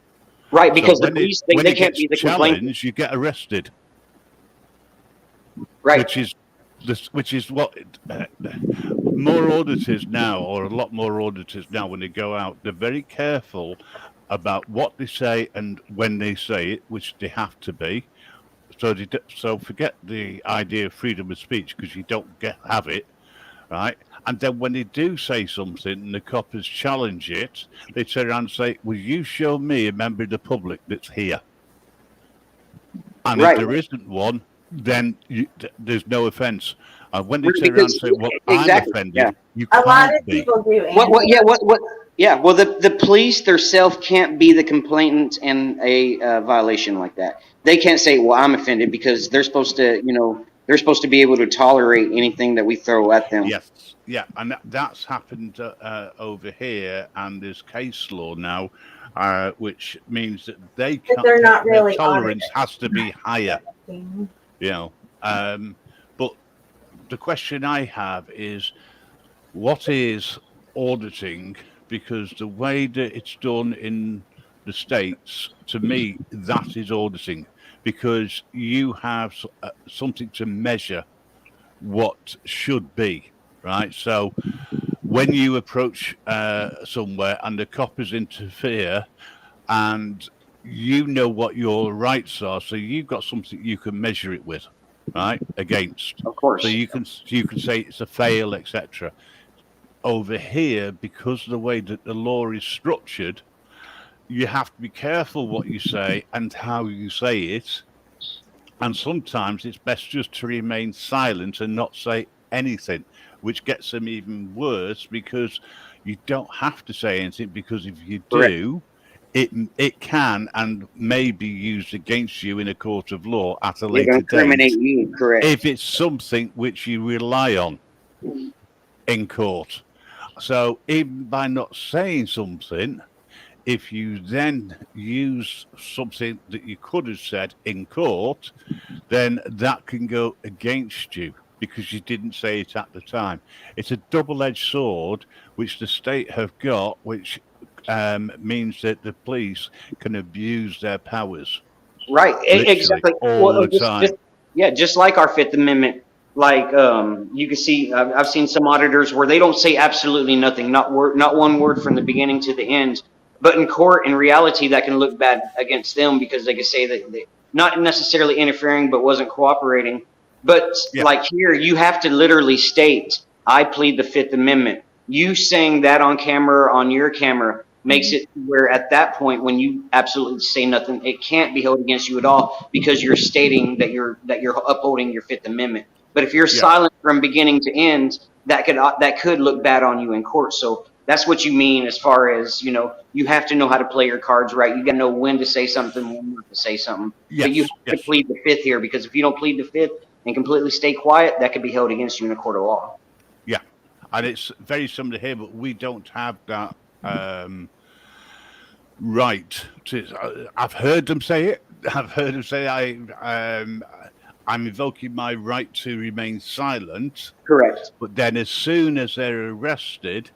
Right, because so the police they can't be the complainant. You get arrested. Right. Which is what more auditors now, or a lot more auditors now, when they go out, they're very careful about what they say and when they say it, which they have to be. So forget the idea of freedom of speech because you don't have it, right? And then when they do say something and the coppers challenge it, they turn around and say, "Will you show me a member of the public that's here?" And if there isn't one, then there's no offence. And when they turn around and say, "Well, I'm offended," you can't a lot of be. people do. Well, the police themselves can't be the complainant in a violation like that. They can't say, "Well, I'm offended," because they're supposed to, they're supposed to be able to tolerate anything that we throw at them. Yes, yeah, and that's happened over here, and there's case law now, which means that they can't. They're not really their tolerance has to be higher. But the question I have is, what is auditing? Because the way that it's done in the States, to me, that is auditing, because you have something to measure what should be, right? So when you approach somewhere and the coppers interfere and you know what your rights are, so you've got something you can measure it with, right? Against. Of course. So you can say it's a fail, etc. Over here, because of the way that the law is structured, you have to be careful what you say and how you say it. And sometimes it's best just to remain silent and not say anything, which gets them even worse because you don't have to say anything, because if you do, it can and may be used against you in a court of law at a later date. Incriminate you, correct? If it's something which you rely on in court. So even by not saying something, if you then use something that you could have said in court, then that can go against you because you didn't say it at the time. It's a double-edged sword which the state have got, which means that the police can abuse their powers. Right, exactly. All the time. Just like our Fifth Amendment. Like you can see, I've seen some auditors where they don't say absolutely nothing, not one word from the beginning to the end. But in court, in reality, that can look bad against them because they can say that they not necessarily interfering, but wasn't cooperating. But Yeah. like here, you have to literally state, I plead the Fifth Amendment. You saying that on camera, on your camera, makes it where at that point, when you absolutely say nothing, it can't be held against you at all because you're stating that you're upholding your Fifth Amendment. But if you're Yeah. silent from beginning to end, that could look bad on you in court. So that's what you mean as far as, you know, you have to know how to play your cards right. You got to know when to say something, when not to say something. Yes. But you have to plead the Fifth here, because if you don't plead the Fifth and completely stay quiet, that could be held against you in a court of law. Yeah, and it's very similar here, but we don't have that right to. I've heard them say it. I've heard them say I'm invoking my right to remain silent. Correct. But then, as soon as they're arrested,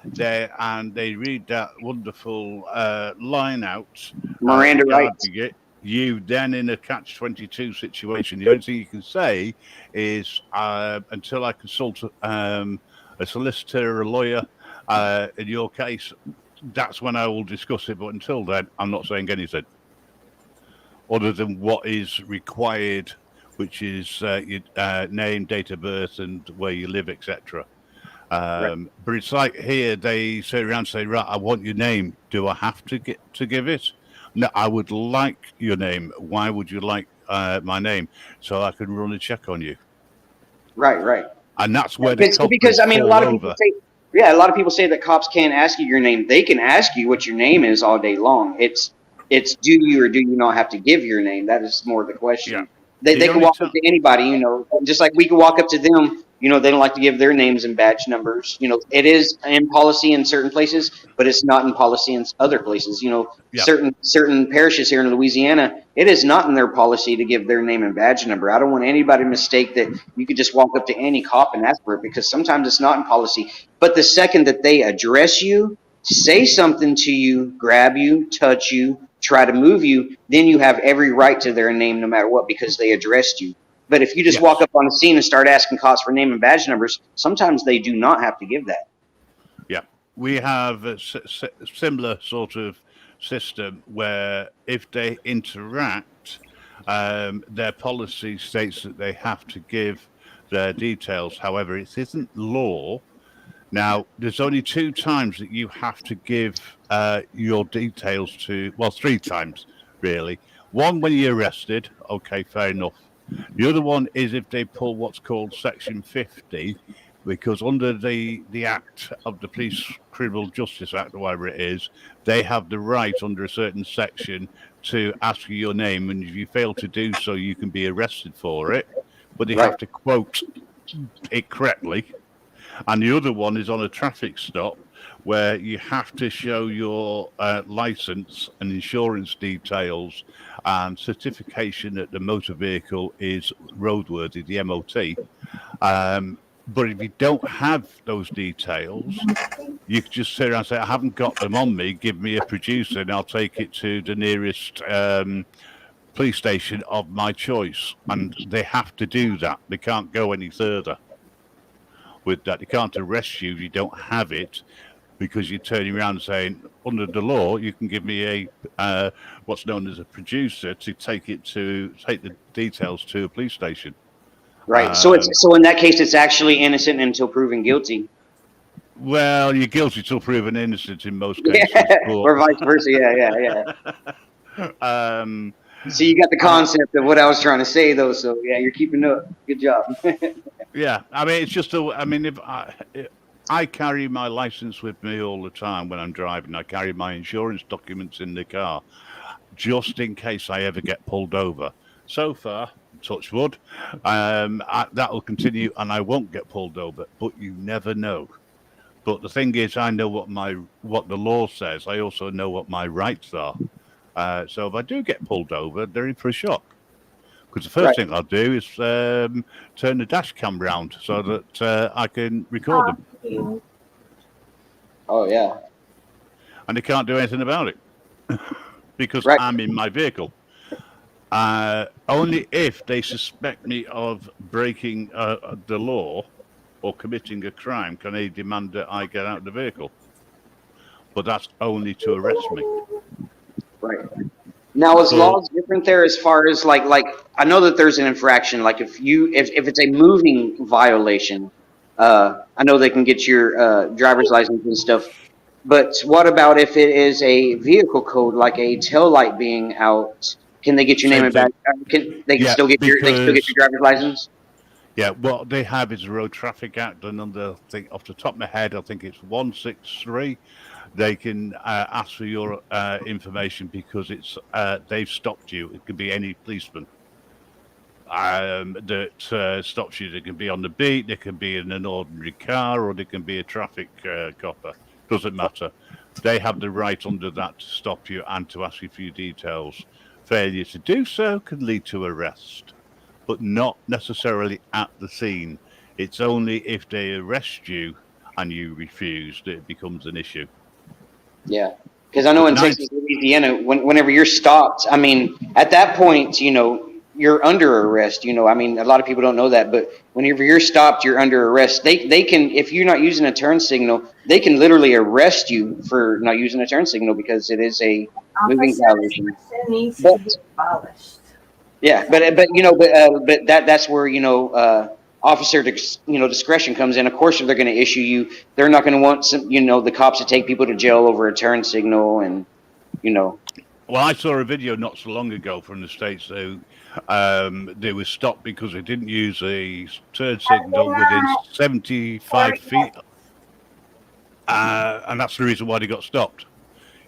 they read that wonderful line out, Miranda rights. regarding it, you then in a catch-22 situation, the only thing you can say is until I consult a solicitor or a lawyer in your case, that's when I will discuss it. But until then, I'm not saying anything other than what is required, which is your name, date of birth, and where you live, etc. But it's like here, they sit around and say, right, I want your name. Do I have to give it? No, I would like your name. Why would you like my name? So I can run a check on you. Right. And that's where because I mean, a lot of people say, a lot of people say that cops can't ask you your name. They can ask you what your name is all day long. It's do you or do you not have to give your name? That is more the question. Yeah. They can walk up to anybody, you know, just like we can walk up to them. You know, they don't like to give their names and badge numbers. You know, it is in policy in certain places, but it's not in policy in other places. You know, certain parishes here in Louisiana, it is not in their policy to give their name and badge number. I don't want anybody to mistake that you could just walk up to any cop and ask for it, because sometimes it's not in policy. But the second that they address you, say something to you, grab you, touch you, try to move you, then you have every right to their name no matter what, because they addressed you. But if you just walk up on the scene and start asking cops for name and badge numbers, sometimes they do not have to give that. Yeah, we have a similar sort of system where if they interact, their policy states that they have to give their details. However, it isn't law. Now, there's only 2 times that you have to give your details to, well, 3 times, really. One, when you're arrested. Okay, fair enough. The other one is if they pull what's called Section 50, because under the Act of the Police Criminal Justice Act, or whatever it is, they have the right under a certain section to ask you your name, and if you fail to do so, you can be arrested for it. But they have to quote it correctly. And the other one is on a traffic stop, where you have to show your license and insurance details and certification that the motor vehicle is roadworthy, the MOT. But if you don't have those details, you can just sit around and say, I haven't got them on me, give me a producer and I'll take it to the nearest police station of my choice. And they have to do that. They can't go any further with that. They can't arrest you if you don't have it, because you're turning around and saying, under the law, you can give me a what's known as a producer to take the details to a police station. Right. So in that case, it's actually innocent until proven guilty. Well, you're guilty till proven innocent in most cases. Or vice versa. Yeah. So you got the concept of what I was trying to say, though. So yeah, you're keeping up. Good job. Yeah, I mean, it's just if I carry my license with me all the time when I'm driving. I carry my insurance documents in the car, just in case I ever get pulled over. So far, touch wood, that will continue, and I won't get pulled over. But you never know. But the thing is, I know what the law says. I also know what my rights are. So if I do get pulled over, they're in for a shock. Because the first thing I'll do is turn the dash cam round so that I can record them. Oh, yeah. And they can't do anything about it because I'm in my vehicle. Only if they suspect me of breaking the law or committing a crime can they demand that I get out of the vehicle. But that's only to arrest me. Right. Now, is laws different there as far as like I know that there's an infraction. Like if it's a moving violation, I know they can get your driver's license and stuff. But what about if it is a vehicle code, like a tail light being out? Can they get your name Same and back? thing. They can Yeah, still get your because driver's license. yeah, what they have is a Road Traffic Act, and under, I think off the top of my head, I think it's 163. They can ask for your information because it's they've stopped you. It could be any policeman that stops you. They can be on the beat, they can be in an ordinary car, or they can be a traffic copper. Doesn't matter. They have the right under that to stop you and to ask you for your details. Failure to do so can lead to arrest, but not necessarily at the scene. It's only if they arrest you and you refuse that it becomes an issue. Yeah, because I know in Texas, Louisiana, whenever you're stopped, I mean, at that point, you're under arrest. I mean, a lot of people don't know that, but whenever you're stopped, you're under arrest. They can, if you're not using a turn signal, they can literally arrest you for not using a turn signal because it is a moving violation. Needs to be abolished. Yeah, but that's where officer discretion comes in. Of course, if they're going to issue you, they're not going to want the cops to take people to jail over a turn signal and. Well, I saw a video not so long ago from the States. They were stopped because they didn't use a turn signal within 75 feet. And that's the reason why they got stopped.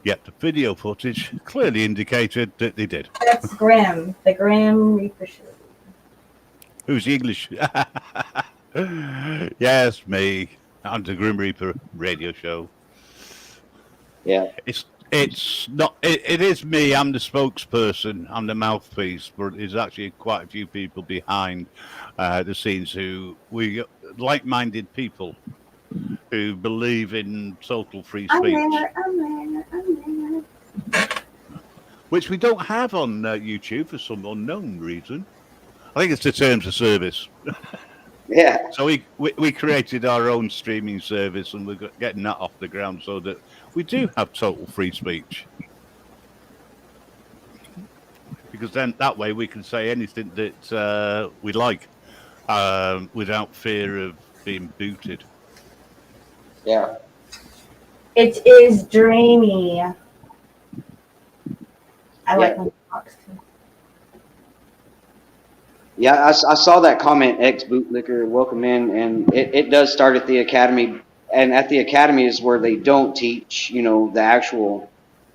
Yet the video footage clearly indicated that they did. That's Grim, the Grim Reaper show. Who's the English? Yes, me. I'm the Grim Reaper radio show. Yeah. It's not. It is me. I'm the spokesperson. I'm the mouthpiece. But there's actually quite a few people behind the scenes like-minded people who believe in total free speech, I'm there. which we don't have on YouTube for some unknown reason. I think it's the terms of service. Yeah. So we created our own streaming service, and we're getting that off the ground so that we do have total free speech. Because then that way we can say anything that we like without fear of being booted. Yeah. It is dreamy. I like when it talks to me. Yeah, I saw that comment, ex-bootlicker, welcome in, and it does start at the academy, and at the academy is where they don't teach, the actual,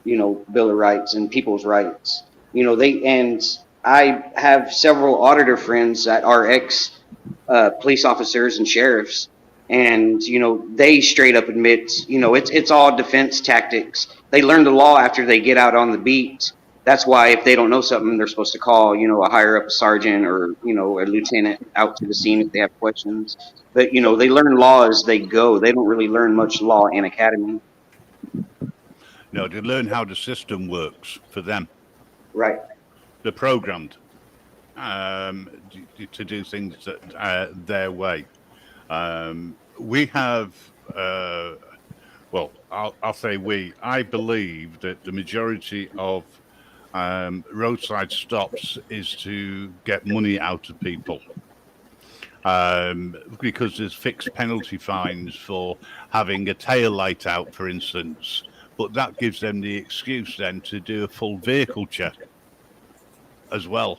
Bill of Rights and people's rights. And I have several auditor friends that are ex-police officers and sheriffs, and, they straight up admit, it's all defense tactics. They learn the law after they get out on the beat. That's why if they don't know something, they're supposed to call, a higher up sergeant or, a lieutenant out to the scene if they have questions. But, they learn law as they go. They don't really learn much law in academy. No, they learn how the system works for them. Right. They're programmed to do things their way. We have, I'll say we. I believe that the majority of roadside stops is to get money out of people because there's fixed penalty fines for having a tail light out, for instance, but that gives them the excuse then to do a full vehicle check as well.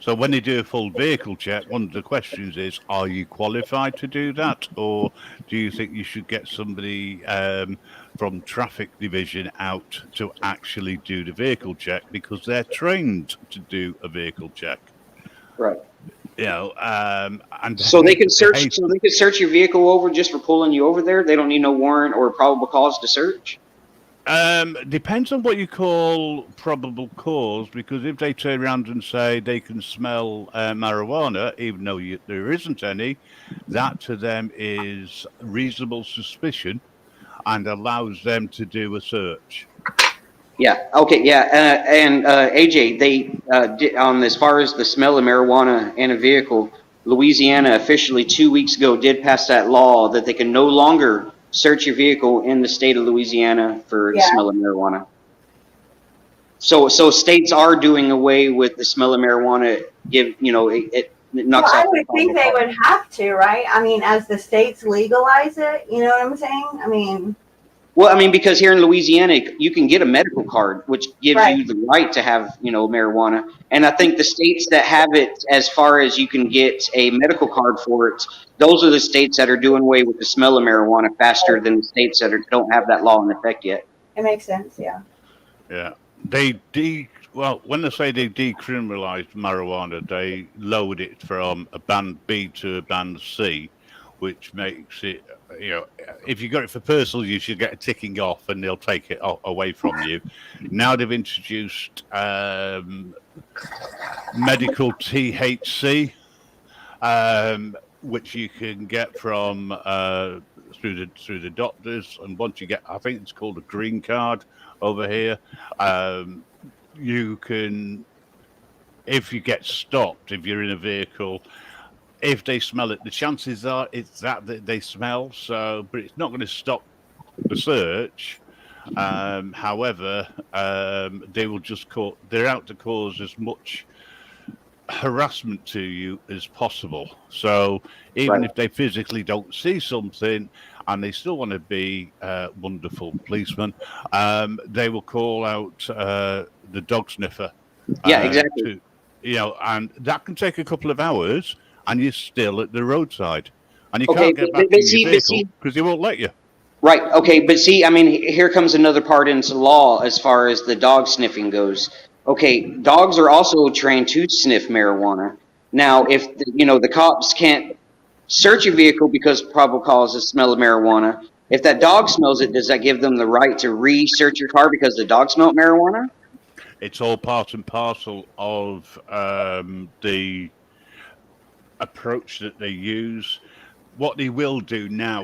So when they do a full vehicle check, one of the questions is, are you qualified to do that? Or do you think you should get somebody from traffic division out to actually do the vehicle check because they're trained to do a vehicle check? Right. And so they can search. So they can search your vehicle over just for pulling you over there. They don't need no warrant or probable cause to search. Depends on what you call probable cause, because if they turn around and say they can smell marijuana, even though there isn't any, that to them is reasonable suspicion and allows them to do a search. Yeah. Okay. Yeah. And AJ, they did, as far as the smell of marijuana in a vehicle, Louisiana officially 2 weeks ago did pass that law that they can no longer search your vehicle in the state of Louisiana for the smell of marijuana. So states are doing away with the smell of marijuana. It knocks Well, I out. would think they would have to, right? I mean, as the states legalize it, you know what I'm saying? I mean, Well, I mean, because here in Louisiana, you can get a medical card, which gives Right. you the right to have, marijuana. And I think the states that have it, as far as you can get a medical card for it, those are the states that are doing away with the smell of marijuana faster than the states that don't have that law in effect yet. it makes sense, yeah. Yeah. When they say they decriminalized marijuana, they lowered it from a band B to a band C, which makes it, if you got it for personal use, you get a ticking off and they'll take it away from you. Now they've introduced medical THC, which you can get from through the doctors, and once you get, I think it's called a green card over here, you can, if you get stopped, if you're in a vehicle, if they smell it, the chances are it's that they smell. So, but it's not going to stop the search. However, they will just they're out to cause as much harassment to you as possible. So even if they physically don't see something and they still want to be wonderful policemen, they will call out the dog sniffer. Yeah, exactly. And that can take a couple of hours, and you're still at the roadside, and you can't get back to your vehicle because they won't let you. Right. Okay. But see, I mean, here comes another part into law as far as the dog sniffing goes. Okay, dogs are also trained to sniff marijuana. Now, if the cops can't search a vehicle because probable cause of smell of marijuana, if that dog smells it, does that give them the right to research your car because the dog smelled marijuana? It's all part and parcel of the approach that they use. What they will do now,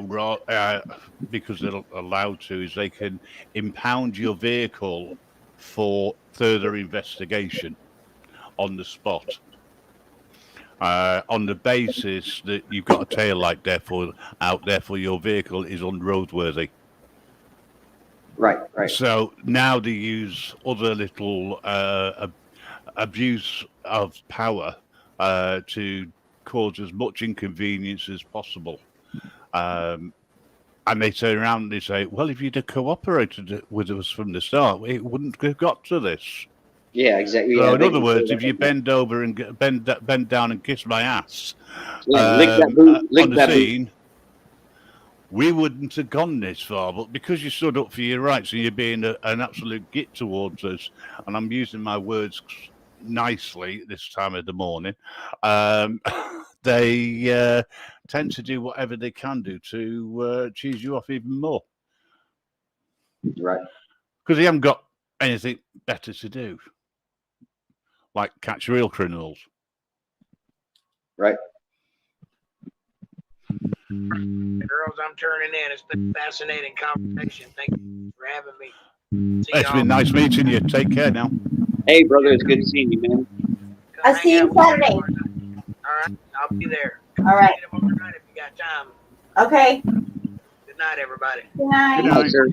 because they're allowed to, is they can impound your vehicle for further investigation on the spot, on the basis that you've got a tail light out there for your vehicle is unroadworthy. Right. So now they use other little abuse of power to cause as much inconvenience as possible. And they turn around and they say, well, if you'd have cooperated with us from the start, it wouldn't have got to this. Yeah, exactly. So Yeah, in other words, if you bend over and bend down and kiss my ass lick that boot, on the scene, we wouldn't have gone this far. But because you stood up for your rights and you're being an absolute git towards us, and I'm using my words nicely this time of the morning, they tend to do whatever they can do to cheese you off even more. Right. Because they haven't got anything better to do, like catch real criminals. Right. Girls, I'm turning in. It's been a fascinating conversation. Thank you for having me. See It's y'all. been nice meeting you. Take care now. Hey, brother, it's good seeing you, man. I'll see you Saturday. All right, I'll be there. All right. Get 'em overnight if you got time. Okay. Good night, everybody. Good night. Good night, sir.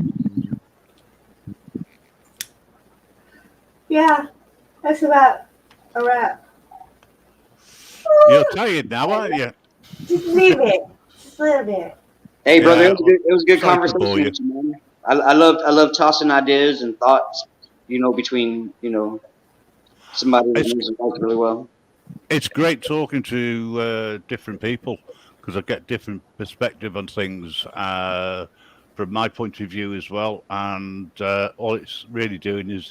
Yeah, that's about a wrap. You're tired now, aren't you? Just leave it. Just a little bit. Hey, brother, Yeah, it was a good sorry to bore conversation you. with you, man. I love tossing ideas and thoughts, between somebody that knows the life really well. It's great talking to different people because I get different perspective on things from my point of view as well. And all it's really doing is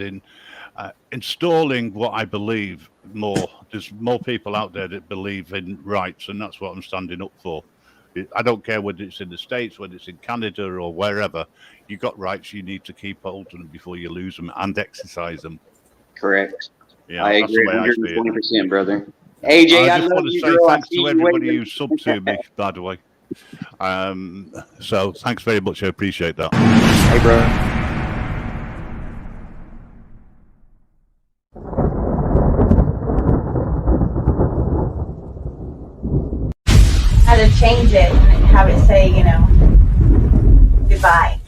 installing what I believe more. There's more people out there that believe in rights, and that's what I'm standing up for. I don't care whether it's in the States, whether it's in Canada or wherever. You got rights, you need to keep hold of them before you lose them and exercise them. Correct. Yeah, I that's the agree way I see it. 120%, brother. AJ, I I just love want to you, say girl. I thanks see to you everybody later. who subbed to me, by the way. So thanks very much. I appreciate that. Hey, brother. How to change it and have it say, goodbye.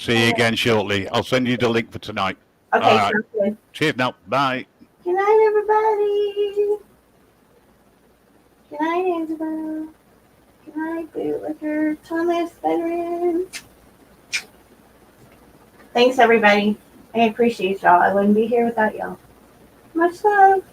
See you again shortly. I'll send you the link for tonight. Okay, All right. sounds good. Cheers now. Bye. Good night, everybody. Good night, Angela. Good night, Bootlicker. Thomas, veteran. Thanks, everybody. I appreciate y'all. I wouldn't be here without y'all. Much love.